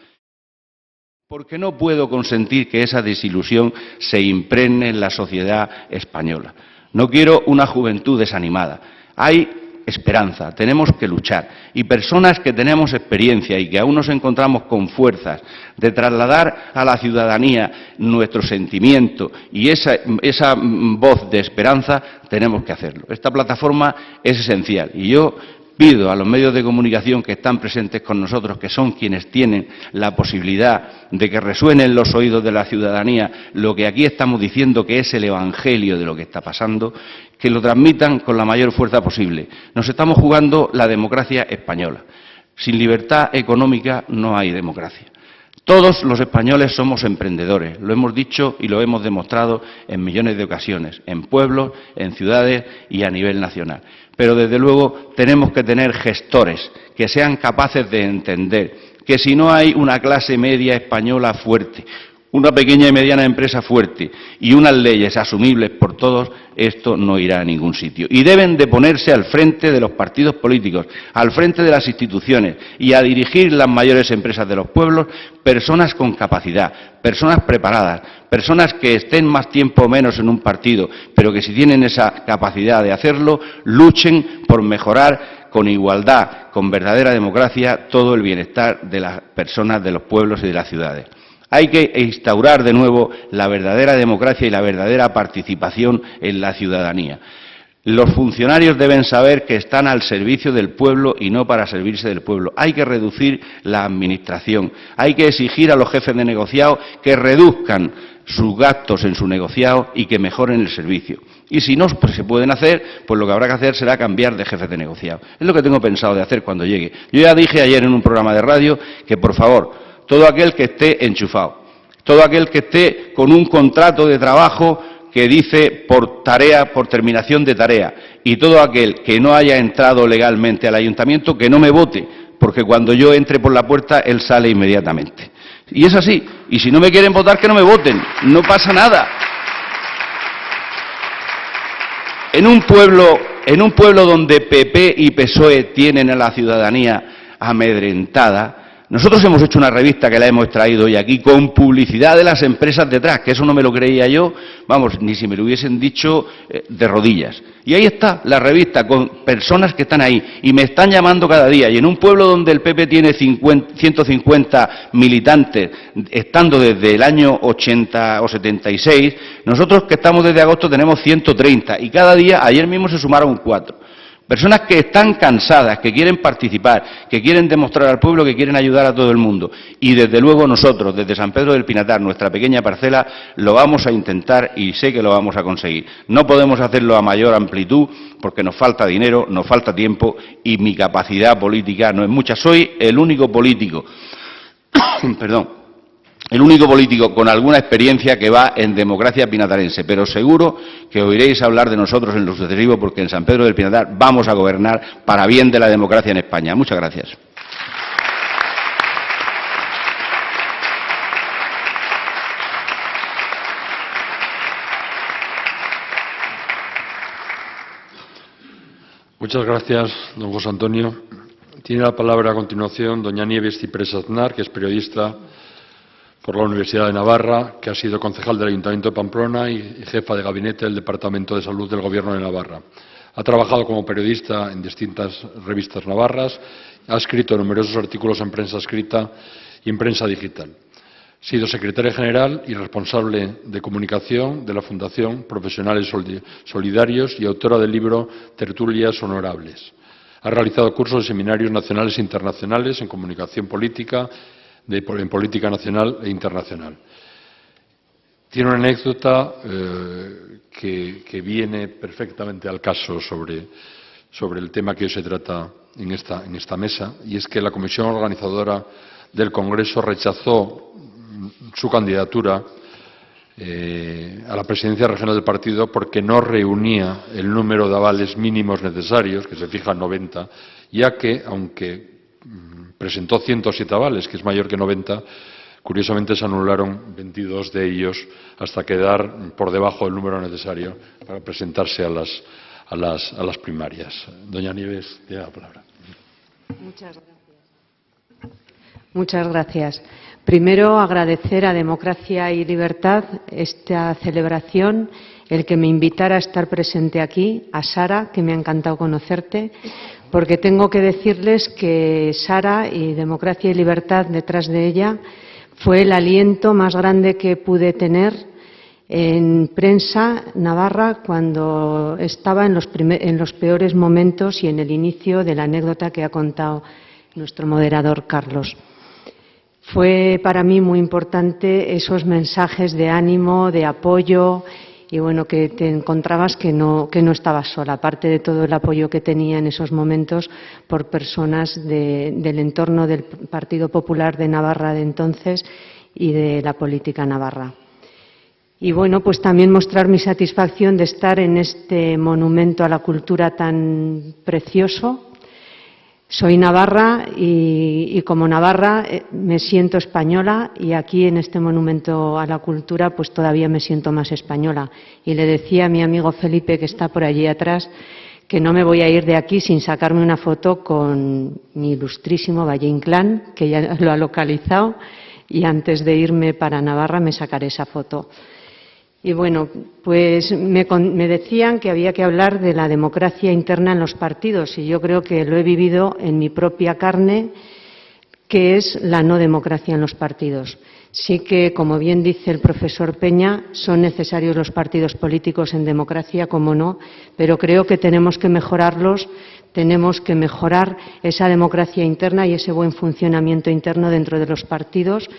Porque no puedo consentir que esa desilusión se impregne en la sociedad española. No quiero una juventud desanimada. Hay esperanza, tenemos que luchar. Y personas que tenemos experiencia y que aún nos encontramos con fuerzas de trasladar a la ciudadanía nuestro sentimiento y esa voz de esperanza, tenemos que hacerlo. Esta plataforma es esencial y yo pido a los medios de comunicación que están presentes con nosotros, que son quienes tienen la posibilidad de que resuene en los oídos de la ciudadanía lo que aquí estamos diciendo que es el evangelio de lo que está pasando, que lo transmitan con la mayor fuerza posible. Nos estamos jugando la democracia española. Sin libertad económica no hay democracia. Todos los españoles somos emprendedores, lo hemos dicho y lo hemos demostrado en millones de ocasiones, en pueblos, en ciudades y a nivel nacional. Pero desde luego tenemos que tener gestores que sean capaces de entender que si no hay una clase media española fuerte, una pequeña y mediana empresa fuerte y unas leyes asumibles por todos, esto no irá a ningún sitio. Y deben de ponerse al frente de los partidos políticos, al frente de las instituciones y a dirigir las mayores empresas de los pueblos personas con capacidad, personas preparadas, personas que estén más tiempo o menos en un partido, pero que si tienen esa capacidad de hacerlo, luchen por mejorar con igualdad, con verdadera democracia, todo el bienestar de las personas, de los pueblos y de las ciudades. Hay que instaurar de nuevo la verdadera democracia y la verdadera participación en la ciudadanía. Los funcionarios deben saber que están al servicio del pueblo y no para servirse del pueblo. Hay que reducir la administración. Hay que exigir a los jefes de negociado que reduzcan sus gastos en su negociado y que mejoren el servicio. Y si no se pueden hacer, pues lo que habrá que hacer será cambiar de jefes de negociado. Es lo que tengo pensado de hacer cuando llegue. Yo ya dije ayer en un programa de radio que, por favor, todo aquel que esté enchufado, todo aquel que esté con un contrato de trabajo que dice por tarea, por terminación de tarea, y todo aquel que no haya entrado legalmente al ayuntamiento, que no me vote, porque cuando yo entre por la puerta, él sale inmediatamente. Y es así. Y si no me quieren votar, que no me voten. No pasa nada. En un pueblo donde PP y PSOE tienen a la ciudadanía amedrentada, nosotros hemos hecho una revista que la hemos traído hoy aquí con publicidad de las empresas detrás, que eso no me lo creía yo, vamos, ni si me lo hubiesen dicho de rodillas. Y ahí está la revista con personas que están ahí y me están llamando cada día. Y en un pueblo donde el PP tiene 150 militantes, estando desde el año 80 o 76, nosotros que estamos desde agosto tenemos 130 y cada día, ayer mismo se sumaron 4. Personas que están cansadas, que quieren participar, que quieren demostrar al pueblo que quieren ayudar a todo el mundo. Y desde luego nosotros, desde San Pedro del Pinatar, nuestra pequeña parcela, lo vamos a intentar y sé que lo vamos a conseguir. No podemos hacerlo a mayor amplitud porque nos falta dinero, nos falta tiempo y mi capacidad política no es mucha. Soy el único político, el único político con alguna experiencia que va en democracia pinatarense, pero seguro que oiréis hablar de nosotros en lo sucesivo porque en San Pedro del Pinatar vamos a gobernar para bien de la democracia en España. Muchas gracias. Muchas gracias, don José Antonio. Tiene la palabra a continuación doña Nieves Ciprés Aznar, que es periodista por la Universidad de Navarra, que ha sido concejal del Ayuntamiento de Pamplona y jefa de gabinete del Departamento de Salud del Gobierno de Navarra. Ha trabajado como periodista en distintas revistas navarras, ha escrito numerosos artículos en prensa escrita y en prensa digital. Ha sido secretaria general y responsable de comunicación de la Fundación Profesionales Solidarios y autora del libro Tertulias Honorables. Ha realizado cursos y seminarios nacionales e internacionales en comunicación política, en política nacional e internacional. Tiene una anécdota que viene perfectamente al caso sobre el tema que hoy se trata en esta mesa, y es que la comisión organizadora del Congreso rechazó su candidatura a la presidencia regional del partido porque no reunía el número de avales mínimos necesarios, que se fijan 90, ya que, aunque presentó 107 avales, que es mayor que 90, curiosamente se anularon 22 de ellos hasta quedar por debajo del número necesario para presentarse a las primarias. Doña Nieves, tiene la palabra. Muchas gracias. Primero, agradecer a Democracia y Libertad esta celebración, el que me invitara a estar presente aquí, a Sara, que me ha encantado conocerte, porque tengo que decirles que Sara y Democracia y Libertad detrás de ella fue el aliento más grande que pude tener en prensa navarra cuando estaba en los peores momentos y en el inicio de la anécdota que ha contado nuestro moderador Carlos. Fue para mí muy importante esos mensajes de ánimo, de apoyo y bueno, que te encontrabas que no estabas sola, aparte de todo el apoyo que tenía en esos momentos por personas del entorno del Partido Popular de Navarra de entonces y de la política navarra. Y bueno, pues también mostrar mi satisfacción de estar en este monumento a la cultura tan precioso. Soy navarra y como navarra me siento española y aquí en este monumento a la cultura pues todavía me siento más española. Y le decía a mi amigo Felipe, que está por allí atrás, que no me voy a ir de aquí sin sacarme una foto con mi ilustrísimo Valle Inclán, que ya lo ha localizado, y antes de irme para Navarra me sacaré esa foto. Y bueno, pues me decían que había que hablar de la democracia interna en los partidos y yo creo que lo he vivido en mi propia carne, que es la no democracia en los partidos. Sí que, como bien dice el profesor Peña, son necesarios los partidos políticos en democracia, como no, pero creo que tenemos que mejorarlos, tenemos que mejorar esa democracia interna y ese buen funcionamiento interno dentro de los partidos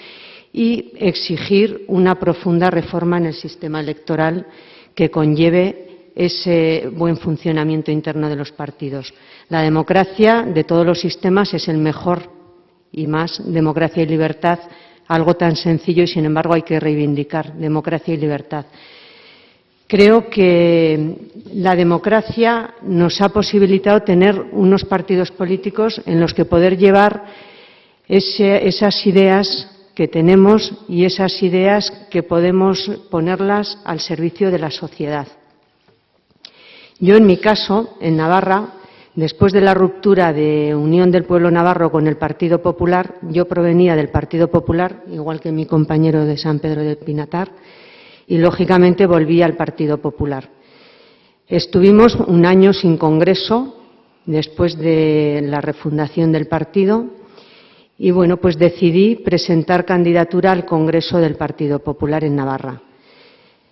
y exigir una profunda reforma en el sistema electoral que conlleve ese buen funcionamiento interno de los partidos. La democracia de todos los sistemas es el mejor y más democracia y libertad, algo tan sencillo y sin embargo hay que reivindicar democracia y libertad. Creo que la democracia nos ha posibilitado tener unos partidos políticos en los que poder llevar esas ideas que tenemos y esas ideas que podemos ponerlas al servicio de la sociedad. Yo, en mi caso, en Navarra, después de la ruptura de Unión del Pueblo Navarro con el Partido Popular, yo provenía del Partido Popular, igual que mi compañero de San Pedro del Pinatar, y lógicamente volví al Partido Popular. Estuvimos un año sin congreso después de la refundación del partido y bueno, pues decidí presentar candidatura al Congreso del Partido Popular en Navarra.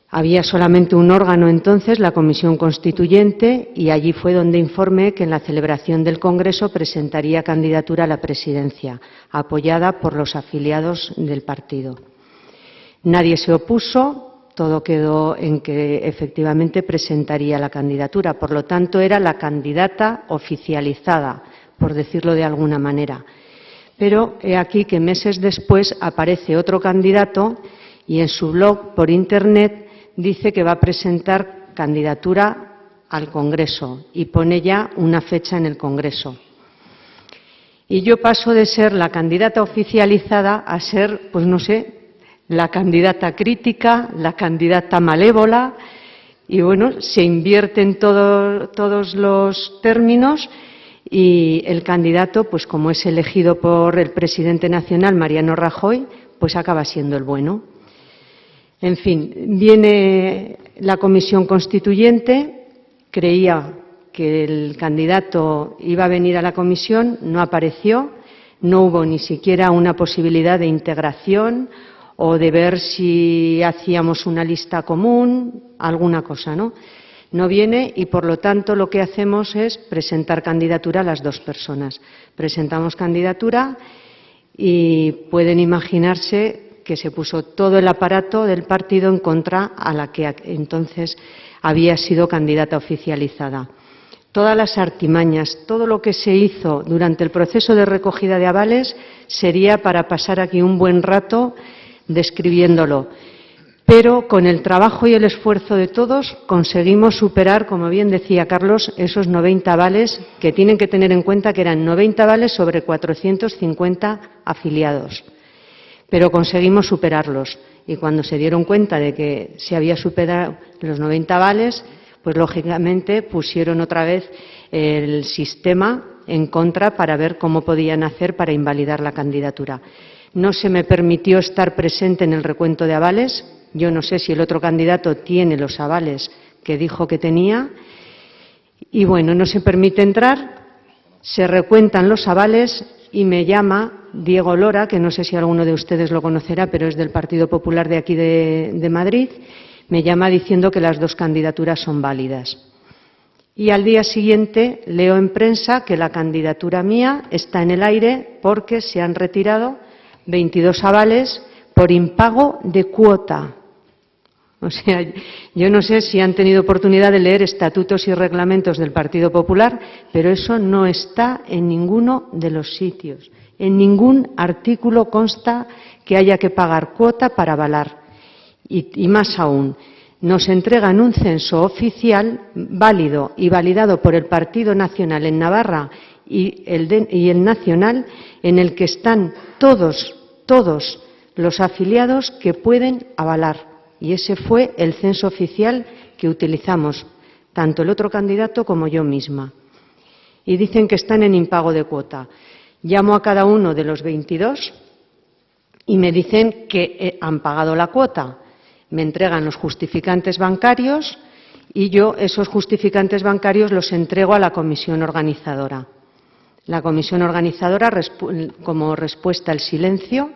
Había solamente un órgano entonces, la Comisión Constituyente, y allí fue donde informé que en la celebración del Congreso presentaría candidatura a la presidencia, apoyada por los afiliados del partido. Nadie se opuso, todo quedó en que efectivamente presentaría la candidatura. Por lo tanto, era la candidata oficializada, por decirlo de alguna manera. Pero he aquí que meses después aparece otro candidato y en su blog por Internet dice que va a presentar candidatura al Congreso y pone ya una fecha en el Congreso. Y yo paso de ser la candidata oficializada a ser, pues no sé, la candidata crítica, la candidata malévola, y bueno, se invierten todos los términos y el candidato, pues como es elegido por el presidente nacional, Mariano Rajoy, pues acaba siendo el bueno. En fin, viene la Comisión Constituyente, creía que el candidato iba a venir a la comisión, no apareció, no hubo ni siquiera una posibilidad de integración o de ver si hacíamos una lista común, alguna cosa, ¿no? No viene y, por lo tanto, lo que hacemos es presentar candidatura a las dos personas. Presentamos candidatura y pueden imaginarse que se puso todo el aparato del partido en contra a la que entonces había sido candidata oficializada. Todas las artimañas, todo lo que se hizo durante el proceso de recogida de avales sería para pasar aquí un buen rato describiéndolo. Pero con el trabajo y el esfuerzo de todos conseguimos superar, como bien decía Carlos, esos 90 avales que tienen que tener en cuenta que eran 90 avales sobre 450 afiliados. Pero conseguimos superarlos y cuando se dieron cuenta de que se había superado los 90 avales, pues lógicamente pusieron otra vez el sistema en contra para ver cómo podían hacer para invalidar la candidatura. No se me permitió estar presente en el recuento de avales. Yo no sé si el otro candidato tiene los avales que dijo que tenía. Y bueno, no se permite entrar, se recuentan los avales y me llama Diego Lora, que no sé si alguno de ustedes lo conocerá, pero es del Partido Popular de aquí de Madrid, me llama diciendo que las dos candidaturas son válidas. Y al día siguiente leo en prensa que la candidatura mía está en el aire porque se han retirado 22 avales por impago de cuota. O sea, yo no sé si han tenido oportunidad de leer estatutos y reglamentos del Partido Popular, pero eso no está en ninguno de los sitios. En ningún artículo consta que haya que pagar cuota para avalar. Y más aún, nos entregan un censo oficial válido y validado por el Partido Nacional en Navarra y el nacional, en el que están todos los afiliados que pueden avalar. Y ese fue el censo oficial que utilizamos, tanto el otro candidato como yo misma. Y dicen que están en impago de cuota. Llamo a cada uno de los 22 y me dicen que han pagado la cuota. Me entregan los justificantes bancarios y yo esos justificantes bancarios los entrego a la comisión organizadora. La comisión organizadora, como respuesta al silencio,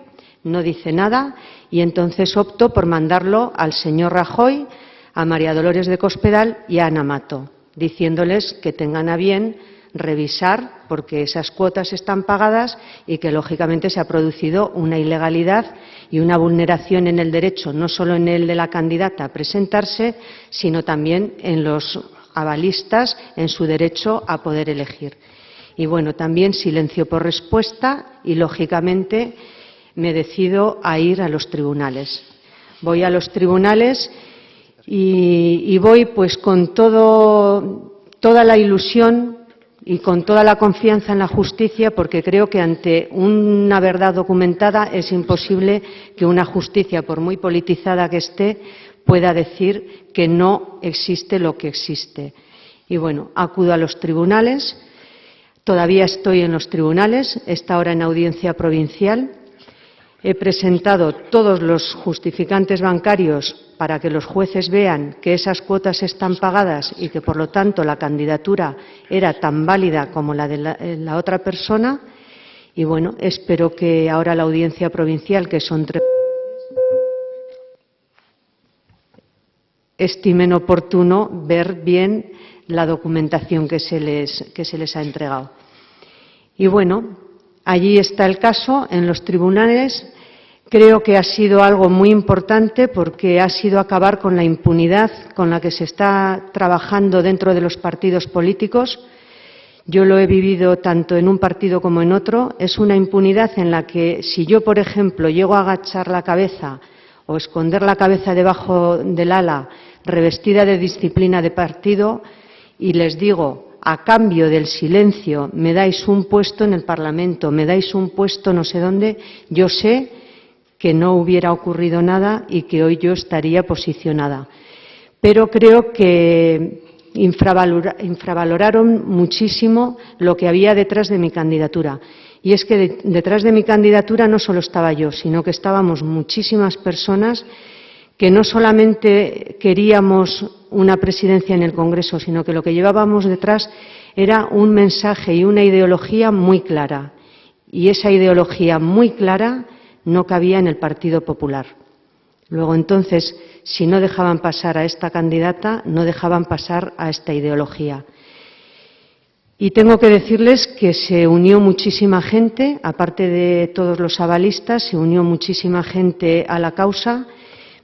no dice nada y entonces opto por mandarlo al señor Rajoy, a María Dolores de Cospedal y a Ana Mato, diciéndoles que tengan a bien revisar porque esas cuotas están pagadas y que lógicamente se ha producido una ilegalidad y una vulneración en el derecho, no solo en el de la candidata a presentarse, sino también en los avalistas, en su derecho a poder elegir. Y bueno, también silencio por respuesta y lógicamente me decido a ir a los tribunales. Voy a los tribunales y voy pues con toda la ilusión y con toda la confianza en la justicia, porque creo que ante una verdad documentada es imposible que una justicia, por muy politizada que esté, pueda decir que no existe lo que existe. Y bueno, acudo a los tribunales, todavía estoy en los tribunales, está ahora en audiencia provincial. He presentado todos los justificantes bancarios para que los jueces vean que esas cuotas están pagadas y que, por lo tanto, la candidatura era tan válida como la de la otra persona. Y, bueno, espero que ahora la audiencia provincial, que son 3, estimen oportuno ver bien la documentación que se les ha entregado. Y, bueno, allí está el caso, en los tribunales. Creo que ha sido algo muy importante porque ha sido acabar con la impunidad con la que se está trabajando dentro de los partidos políticos. Yo lo he vivido tanto en un partido como en otro. Es una impunidad en la que si yo, por ejemplo, llego a agachar la cabeza o esconder la cabeza debajo del ala revestida de disciplina de partido y les digo, a cambio del silencio, me dais un puesto en el Parlamento, me dais un puesto no sé dónde, yo sé que no hubiera ocurrido nada y que hoy yo estaría posicionada. Pero creo que infravaloraron muchísimo lo que había detrás de mi candidatura. Y es que detrás de mi candidatura no solo estaba yo, sino que estábamos muchísimas personas que no solamente queríamos una presidencia en el Congreso, sino que lo que llevábamos detrás era un mensaje y una ideología muy clara. Y esa ideología muy clara no cabía en el Partido Popular. Luego, entonces, si no dejaban pasar a esta candidata, no dejaban pasar a esta ideología. Y tengo que decirles que se unió muchísima gente, aparte de todos los avalistas, se unió muchísima gente a la causa,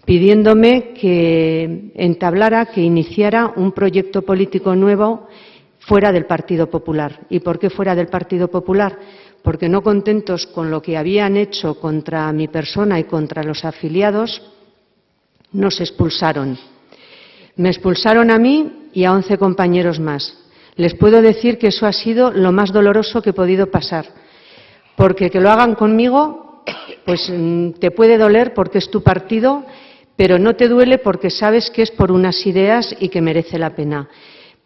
pidiéndome que entablara, que iniciara un proyecto político nuevo fuera del Partido Popular. ¿Y por qué fuera del Partido Popular? Porque no contentos con lo que habían hecho contra mi persona y contra los afiliados, nos expulsaron. Me expulsaron a mí y a 11 compañeros más. Les puedo decir que eso ha sido lo más doloroso que he podido pasar, porque que lo hagan conmigo, pues te puede doler porque es tu partido, pero no te duele porque sabes que es por unas ideas y que merece la pena.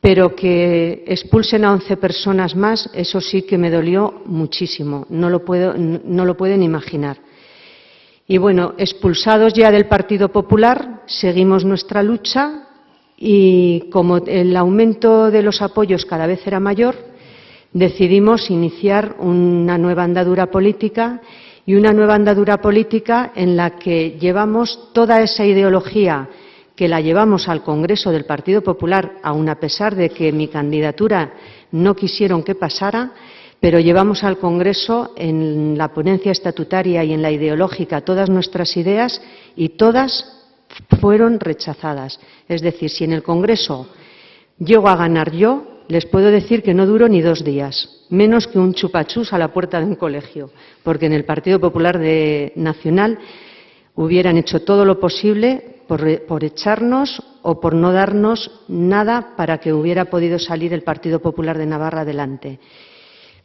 Pero que expulsen a 11 personas más, eso sí que me dolió muchísimo, no lo pueden imaginar. Y bueno, expulsados ya del Partido Popular, seguimos nuestra lucha y como el aumento de los apoyos cada vez era mayor, decidimos iniciar una nueva andadura política y una nueva andadura política en la que llevamos toda esa ideología que la llevamos al Congreso del Partido Popular, aun a pesar de que mi candidatura no quisieron que pasara, pero llevamos al Congreso en la ponencia estatutaria y en la ideológica todas nuestras ideas y todas fueron rechazadas. Es decir, si en el Congreso llego a ganar yo, les puedo decir que no duró ni 2 días, menos que un chupachus a la puerta de un colegio, porque en el Partido Popular Nacional hubieran hecho todo lo posible por echarnos o por no darnos nada para que hubiera podido salir el Partido Popular de Navarra adelante.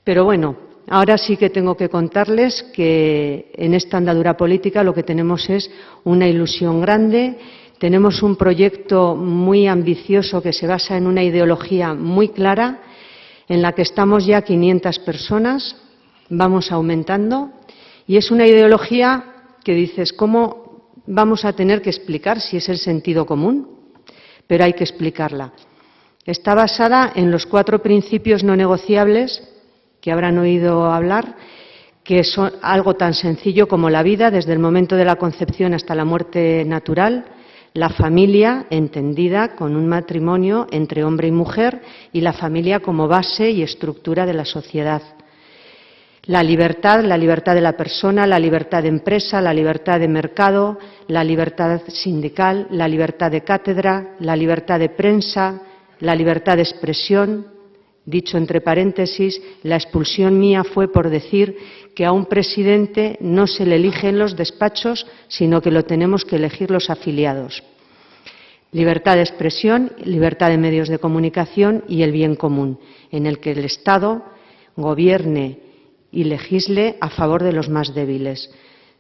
Pero bueno, ahora sí que tengo que contarles que en esta andadura política lo que tenemos es una ilusión grande, tenemos un proyecto muy ambicioso que se basa en una ideología muy clara, en la que estamos ya 500 personas, vamos aumentando, y es una ideología que dices, ¿cómo vamos a tener que explicar si es el sentido común? Pero hay que explicarla. Está basada en los 4 principios no negociables que habrán oído hablar, que es algo tan sencillo como la vida, desde el momento de la concepción hasta la muerte natural, la familia entendida con un matrimonio entre hombre y mujer y la familia como base y estructura de la sociedad. La libertad de la persona, la libertad de empresa, la libertad de mercado, la libertad sindical, la libertad de cátedra, la libertad de prensa, la libertad de expresión. Dicho entre paréntesis, la expulsión mía fue por decir que a un presidente no se le elige en los despachos, sino que lo tenemos que elegir los afiliados. Libertad de expresión, libertad de medios de comunicación y el bien común, en el que el Estado gobierne y legisle a favor de los más débiles.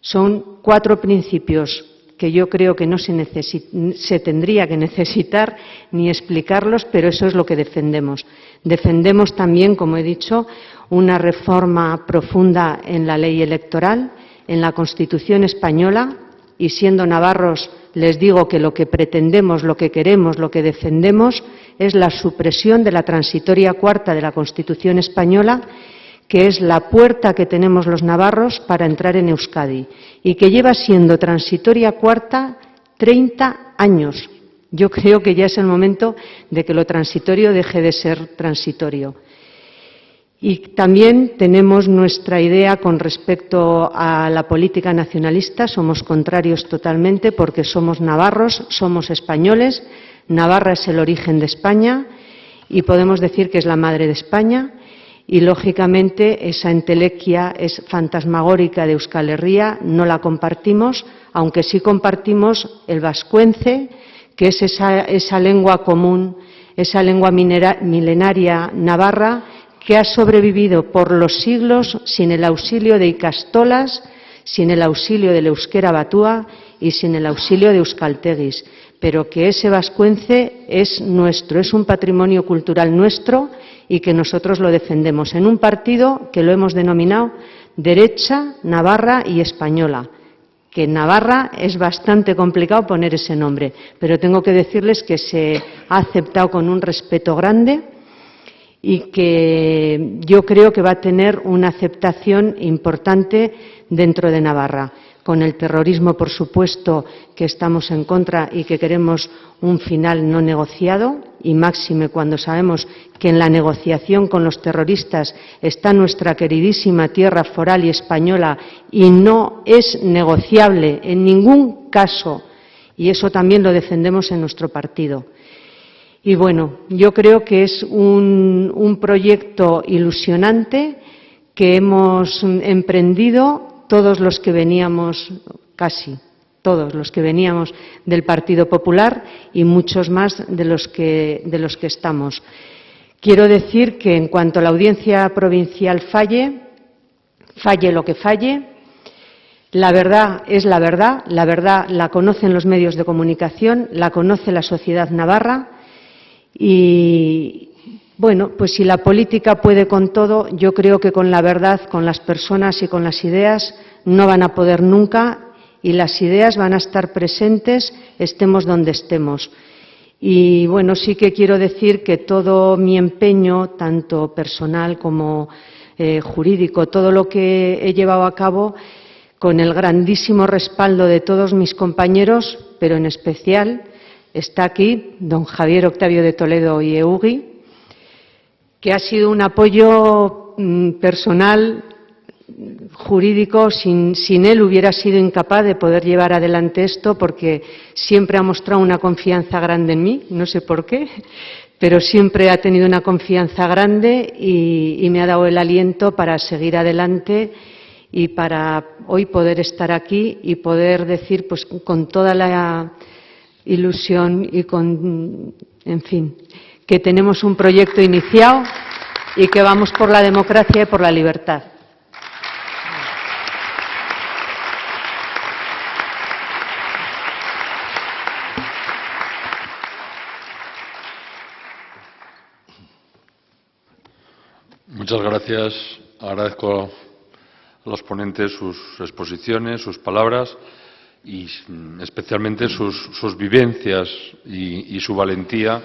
Son 4 principios que yo creo que no se tendría que necesitar ni explicarlos, pero eso es lo que defendemos. Defendemos también, como he dicho, una reforma profunda en la ley electoral, en la Constitución española, y siendo navarros les digo que lo que pretendemos, lo que queremos, lo que defendemos es la supresión de la transitoria cuarta de la Constitución española, que es la puerta que tenemos los navarros para entrar en Euskadi y que lleva siendo transitoria cuarta 30 años. Yo creo que ya es el momento de que lo transitorio deje de ser transitorio. Y también tenemos nuestra idea con respecto a la política nacionalista. Somos contrarios totalmente porque somos navarros, somos españoles. Navarra es el origen de España y podemos decir que es la madre de España. Y, lógicamente, esa entelequia es fantasmagórica de Euskal Herria, no la compartimos, aunque sí compartimos el vascuence, que es esa lengua común, esa lengua milenaria navarra, que ha sobrevivido por los siglos sin el auxilio de ikastolas, sin el auxilio del euskera batúa y sin el auxilio de euskaltegis, pero que ese vascuence es nuestro, es un patrimonio cultural nuestro y que nosotros lo defendemos en un partido que lo hemos denominado Derecha, Navarra y Española, que en Navarra es bastante complicado poner ese nombre, pero tengo que decirles que se ha aceptado con un respeto grande y que yo creo que va a tener una aceptación importante dentro de Navarra. Con el terrorismo, por supuesto, que estamos en contra y que queremos un final no negociado, y máxime cuando sabemos que en la negociación con los terroristas está nuestra queridísima tierra foral y española y no es negociable en ningún caso, y eso también lo defendemos en nuestro partido. Y bueno, yo creo que es un proyecto ilusionante que hemos emprendido todos los que veníamos, casi todos los que veníamos del Partido Popular y muchos más de los que estamos. Quiero decir que en cuanto a la audiencia provincial falle lo que falle, la verdad es la verdad la conocen los medios de comunicación, la conoce la sociedad navarra y, bueno, pues si la política puede con todo, yo creo que con la verdad, con las personas y con las ideas no van a poder nunca y las ideas van a estar presentes, estemos donde estemos. Y bueno, sí que quiero decir que todo mi empeño, tanto personal como jurídico, todo lo que he llevado a cabo con el grandísimo respaldo de todos mis compañeros, pero en especial está aquí don Javier Octavio de Toledo y Eugui, que ha sido un apoyo personal, jurídico. Sin él hubiera sido incapaz de poder llevar adelante esto, porque siempre ha mostrado una confianza grande en mí, no sé por qué, pero siempre ha tenido una confianza grande y me ha dado el aliento para seguir adelante y para hoy poder estar aquí y poder decir, pues con toda la ilusión y en fin, que tenemos un proyecto iniciado y que vamos por la democracia y por la libertad. Muchas gracias. Agradezco a los ponentes sus exposiciones, sus palabras y especialmente sus vivencias y su valentía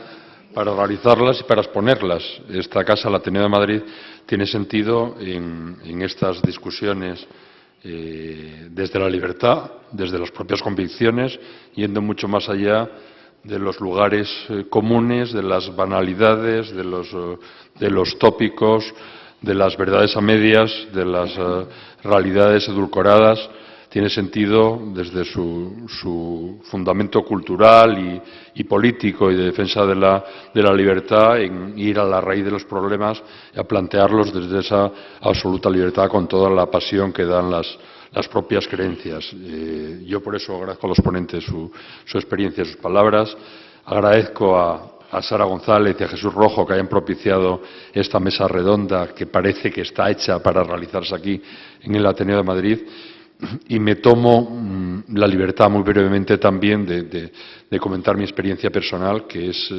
para realizarlas y para exponerlas. Esta casa, el Ateneo de Madrid, tiene sentido en estas discusiones desde la libertad, desde las propias convicciones, yendo mucho más allá de los lugares comunes, de las banalidades, de los tópicos, de las verdades a medias, de las realidades edulcoradas. Tiene sentido desde su fundamento cultural y político y de defensa de la libertad en ir a la raíz de los problemas y a plantearlos desde esa absoluta libertad con toda la pasión que dan las propias creencias. Yo por eso agradezco a los ponentes su experiencia y sus palabras. Agradezco a Sara González y a Jesús Rojo que hayan propiciado esta mesa redonda que parece que está hecha para realizarse aquí en el Ateneo de Madrid. Y me tomo la libertad muy brevemente también de comentar mi experiencia personal, que es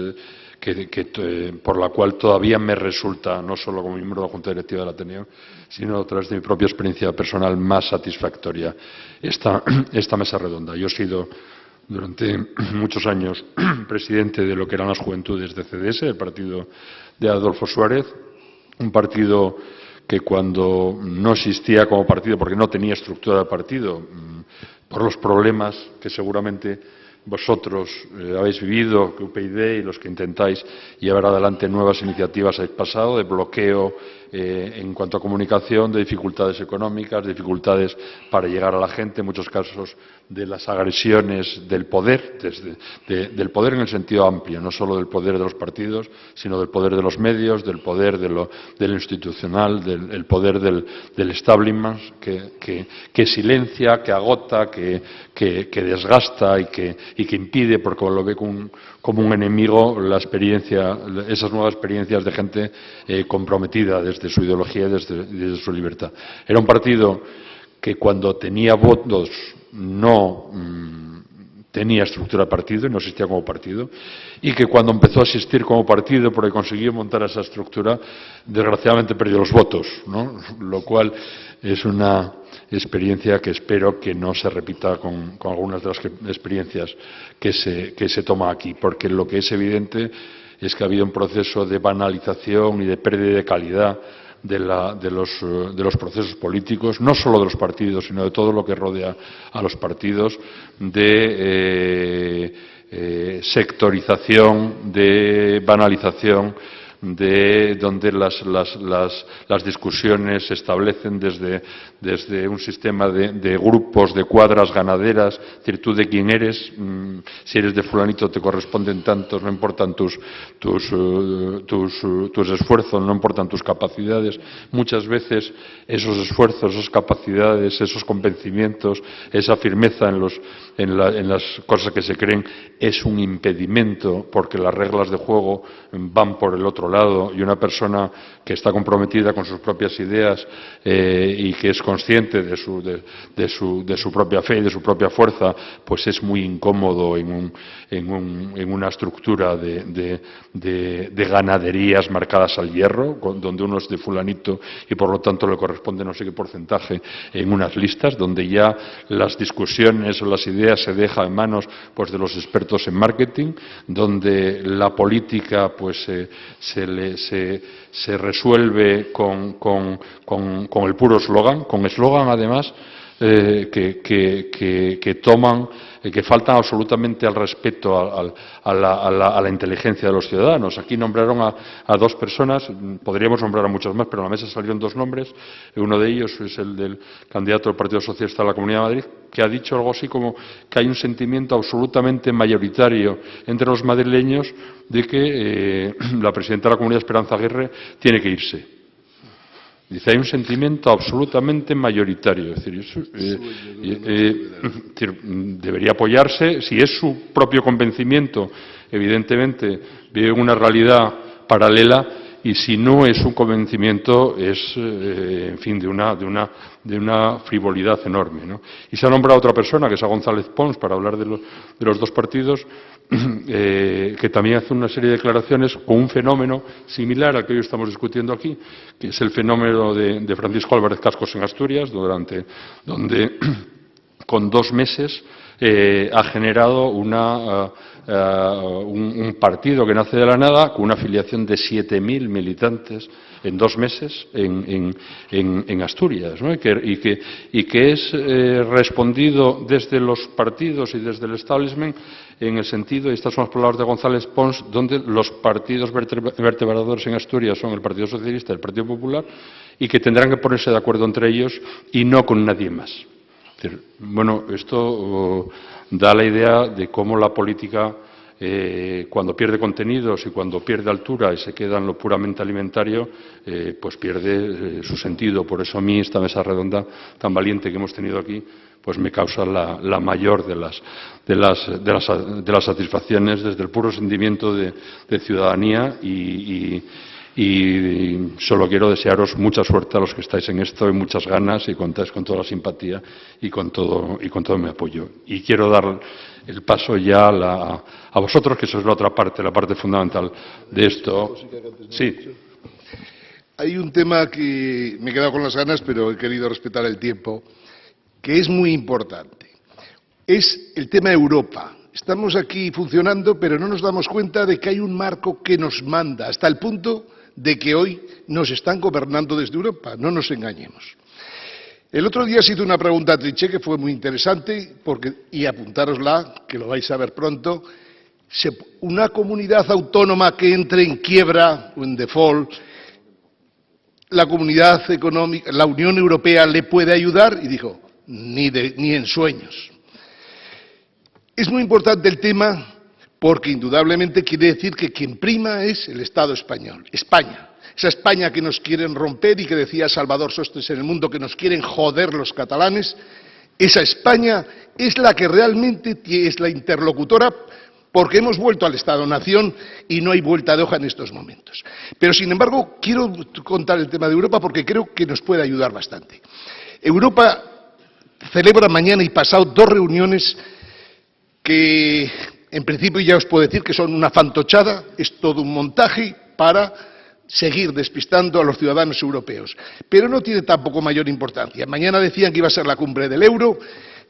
por la cual todavía me resulta, no solo como miembro de la Junta Directiva del Ateneo, sino a través de mi propia experiencia personal más satisfactoria esta mesa redonda. Yo he sido durante muchos años presidente de lo que eran las Juventudes de CDS, el partido de Adolfo Suárez, un partido que cuando no existía como partido, porque no tenía estructura de partido, por los problemas que seguramente vosotros habéis vivido, que UPyD y los que intentáis llevar adelante nuevas iniciativas habéis pasado, de bloqueo en cuanto a comunicación, de dificultades económicas, dificultades para llegar a la gente, en muchos casos de las agresiones del poder, del poder en el sentido amplio, no solo del poder de los partidos, sino del poder de los medios, del poder de lo institucional, del poder del establishment, que silencia, que agota, que desgasta y que impide, porque lo ve como un enemigo, esas nuevas experiencias de gente comprometida desde su ideología y desde su libertad. Era un partido que cuando tenía votos no tenía estructura de partido y no existía como partido, y que cuando empezó a existir como partido, porque consiguió montar esa estructura, desgraciadamente perdió los votos, ¿no? Lo cual es una experiencia que espero que no se repita con algunas de las experiencias que se toma aquí, porque lo que es evidente es que ha habido un proceso de banalización y de pérdida de calidad de los procesos políticos, no solo de los partidos, sino de todo lo que rodea a los partidos, de sectorización, de banalización, donde las discusiones se establecen desde un sistema de grupos, de cuadras ganaderas, es decir, tú de quién eres, si eres de fulanito te corresponden tantos, no importan tus esfuerzos, no importan tus capacidades. Muchas veces esos esfuerzos, esas capacidades, esos convencimientos, esa firmeza en las cosas que se creen es un impedimento, porque las reglas de juego van por el otro lado, y una persona que está comprometida con sus propias ideas y que es consciente de su propia fe y de su propia fuerza, pues es muy incómodo en una estructura de ganaderías marcadas al hierro, donde uno es de fulanito y por lo tanto le corresponde no sé qué porcentaje en unas listas, donde ya las discusiones o las ideas se dejan en manos pues de los expertos en marketing, donde la política pues se resuelve con el puro eslogan, con eslogan además que toman, que faltan absolutamente al respeto a la inteligencia de los ciudadanos. Aquí nombraron a dos personas, podríamos nombrar a muchas más, pero en la mesa salieron dos nombres. Uno de ellos es el del candidato del Partido Socialista a la Comunidad de Madrid, que ha dicho algo así como que hay un sentimiento absolutamente mayoritario entre los madrileños de que la presidenta de la Comunidad, Esperanza Aguirre, tiene que irse. Dice, hay un sentimiento absolutamente mayoritario. Es decir, debería apoyarse, si es su propio convencimiento, evidentemente vive una realidad paralela, y si no es un convencimiento, es, en fin, de una frivolidad enorme, ¿no? Y se ha nombrado otra persona, que es a González Pons, para hablar de los dos partidos, que también hace una serie de declaraciones con un fenómeno similar al que hoy estamos discutiendo aquí, que es el fenómeno de Francisco Álvarez Cascos en Asturias, donde con 2 meses ha generado un partido que nace de la nada, con una afiliación de 7.000 militantes en 2 meses en Asturias, ¿no? y que es respondido desde los partidos y desde el establishment en el sentido, y estas son las palabras de González Pons, donde los partidos vertebradores en Asturias son el Partido Socialista y el Partido Popular, y que tendrán que ponerse de acuerdo entre ellos y no con nadie más. Es decir, bueno, esto da la idea de cómo la política, cuando pierde contenidos y cuando pierde altura y se queda en lo puramente alimentario, pues pierde su sentido. Por eso a mí esta mesa redonda tan valiente que hemos tenido aquí, pues me causa la mayor de las satisfacciones desde el puro sentimiento de ciudadanía y solo quiero desearos mucha suerte a los que estáis en esto y muchas ganas y contáis con toda la simpatía y con todo mi apoyo. Y quiero dar el paso ya a vosotros, que sois la otra parte, la parte fundamental de esto. Sí. Hay un tema que me he quedado con las ganas, pero he querido respetar el tiempo, que es muy importante. Es el tema Europa. Estamos aquí funcionando, pero no nos damos cuenta de que hay un marco que nos manda, hasta el punto de que hoy nos están gobernando desde Europa, no nos engañemos. El otro día se hizo una pregunta a Trichet que fue muy interesante, y apuntárosla, que lo vais a ver pronto. Una comunidad autónoma que entre en quiebra o en default, la comunidad económica, la Unión Europea le puede ayudar, y dijo, ni en sueños. Es muy importante el tema porque indudablemente quiere decir que quien prima es el Estado español, España. Esa España que nos quieren romper y que decía Salvador Sostres en El Mundo que nos quieren joder los catalanes, esa España es la que realmente es la interlocutora, porque hemos vuelto al Estado-Nación y no hay vuelta de hoja en estos momentos. Pero, sin embargo, quiero contar el tema de Europa porque creo que nos puede ayudar bastante. Europa celebra mañana y pasado 2 reuniones que, en principio, ya os puedo decir que son una fantochada, es todo un montaje para seguir despistando a los ciudadanos europeos. Pero no tiene tampoco mayor importancia. Mañana decían que iba a ser la cumbre del euro.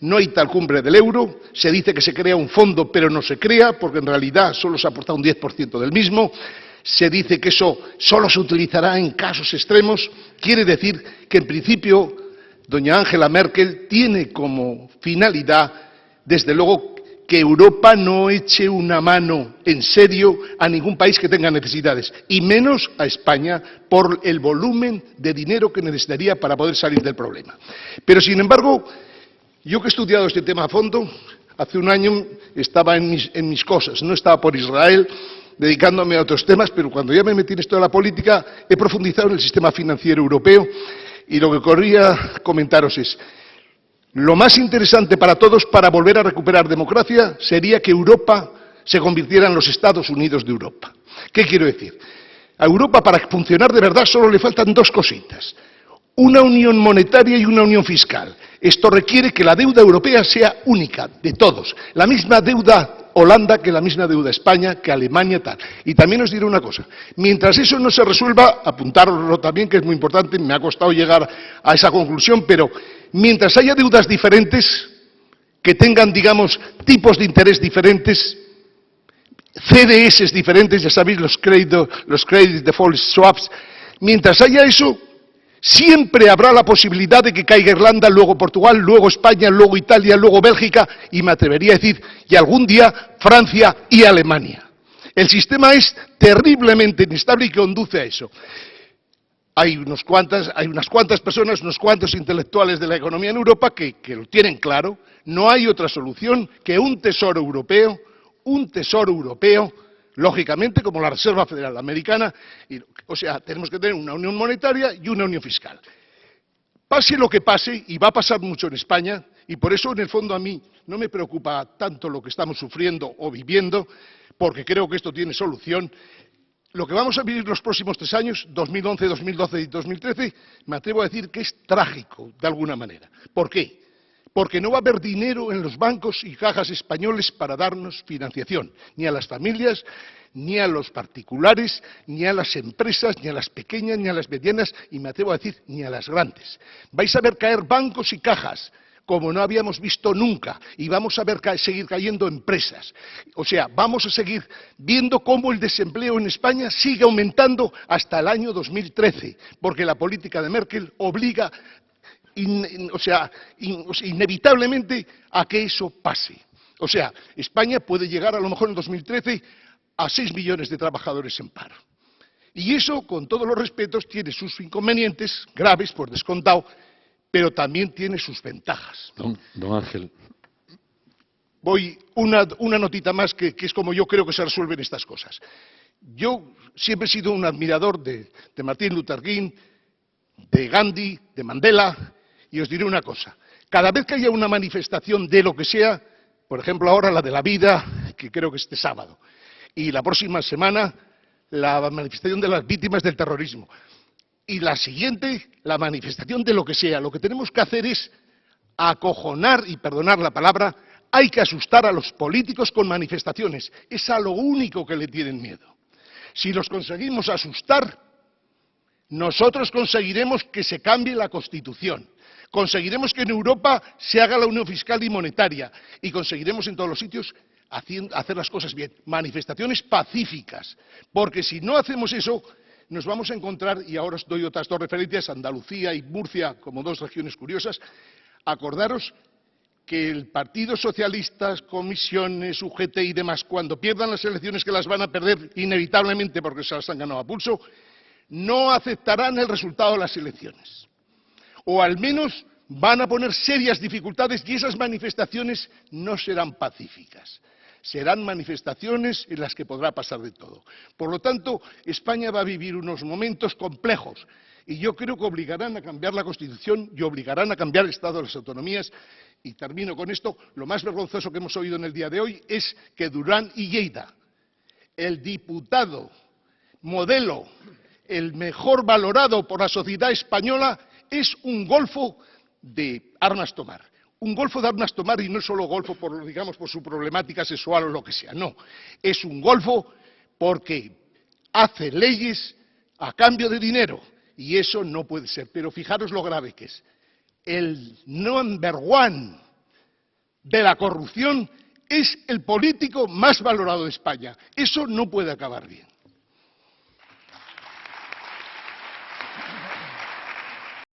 No hay tal cumbre del euro, se dice que se crea un fondo, pero no se crea, porque en realidad solo se ha aportado un 10% del mismo, se dice que eso solo se utilizará en casos extremos, quiere decir que en principio doña Angela Merkel tiene como finalidad, desde luego, que Europa no eche una mano en serio a ningún país que tenga necesidades, y menos a España, por el volumen de dinero que necesitaría para poder salir del problema. Pero, sin embargo, yo que he estudiado este tema a fondo, hace un año estaba en mis cosas, no estaba por Israel, dedicándome a otros temas, pero cuando ya me metí en esto de la política, he profundizado en el sistema financiero europeo, y lo que querría comentaros es, lo más interesante para todos, para volver a recuperar democracia, sería que Europa se convirtiera en los Estados Unidos de Europa. ¿Qué quiero decir? A Europa, para funcionar de verdad, solo le faltan 2 cositas. Una unión monetaria y una unión fiscal. Esto requiere que la deuda europea sea única, de todos. La misma deuda Holanda que la misma deuda España, que Alemania, tal. Y también os diré una cosa. Mientras eso no se resuelva, apuntároslo también, que es muy importante, me ha costado llegar a esa conclusión, pero mientras haya deudas diferentes, que tengan, digamos, tipos de interés diferentes, CDS diferentes, ya sabéis, los Credit Default Swaps, mientras haya eso, siempre habrá la posibilidad de que caiga Irlanda, luego Portugal, luego España, luego Italia, luego Bélgica, y me atrevería a decir, y algún día Francia y Alemania. El sistema es terriblemente inestable y conduce a eso. Hay unas cuantas personas, unos cuantos intelectuales de la economía en Europa que lo tienen claro. No hay otra solución que un tesoro europeo, lógicamente, como la Reserva Federal Americana, o sea, tenemos que tener una unión monetaria y una unión fiscal. Pase lo que pase, y va a pasar mucho en España, y por eso, en el fondo, a mí no me preocupa tanto lo que estamos sufriendo o viviendo, porque creo que esto tiene solución. Lo que vamos a vivir los próximos 3 años, 2011, 2012 y 2013, me atrevo a decir que es trágico, de alguna manera. ¿Por qué? Porque no va a haber dinero en los bancos y cajas españoles para darnos financiación, ni a las familias, ni a los particulares, ni a las empresas, ni a las pequeñas, ni a las medianas, y me atrevo a decir, ni a las grandes. Vais a ver caer bancos y cajas como no habíamos visto nunca, y vamos a ver seguir cayendo empresas. O sea, vamos a seguir viendo cómo el desempleo en España sigue aumentando hasta el año 2013, porque la política de Merkel obliga inevitablemente a que eso pase. O sea, España puede llegar a lo mejor en 2013 a 6 millones de trabajadores en paro. Y eso, con todos los respetos, tiene sus inconvenientes, graves, por descontado, pero también tiene sus ventajas. Don Ángel. Voy una notita más que es como yo creo que se resuelven estas cosas. Yo siempre he sido un admirador de Martin Luther King, de Gandhi, de Mandela, y os diré una cosa. Cada vez que haya una manifestación de lo que sea, por ejemplo ahora la de la vida, que creo que es este sábado, y la próxima semana la manifestación de las víctimas del terrorismo, y la siguiente, la manifestación de lo que sea. Lo que tenemos que hacer es acojonar, y perdonar la palabra, hay que asustar a los políticos con manifestaciones. Es a lo único que le tienen miedo. Si los conseguimos asustar, nosotros conseguiremos que se cambie la Constitución. Conseguiremos que en Europa se haga la unión fiscal y monetaria. Y conseguiremos en todos los sitios hacer las cosas bien. Manifestaciones pacíficas. Porque si no hacemos eso, nos vamos a encontrar, y ahora os doy otras dos referencias, Andalucía y Murcia como dos regiones curiosas. Acordaros que el Partido Socialista, comisiones, UGT y demás, cuando pierdan las elecciones, que las van a perder inevitablemente porque se las han ganado a pulso, no aceptarán el resultado de las elecciones. O al menos van a poner serias dificultades, y esas manifestaciones no serán pacíficas. Serán manifestaciones en las que podrá pasar de todo. Por lo tanto, España va a vivir unos momentos complejos, y yo creo que obligarán a cambiar la Constitución y obligarán a cambiar el Estado de las Autonomías. Y termino con esto. Lo más vergonzoso que hemos oído en el día de hoy es que Durán y Lleida, el diputado modelo, el mejor valorado por la sociedad española, es un golfo de armas tomar. Un golfo de armas tomar, y no solo golfo por, digamos, por su problemática sexual o lo que sea, no. Es un golfo porque hace leyes a cambio de dinero, y eso no puede ser. Pero fijaros lo grave que es. El number one de la corrupción es el político más valorado de España. Eso no puede acabar bien.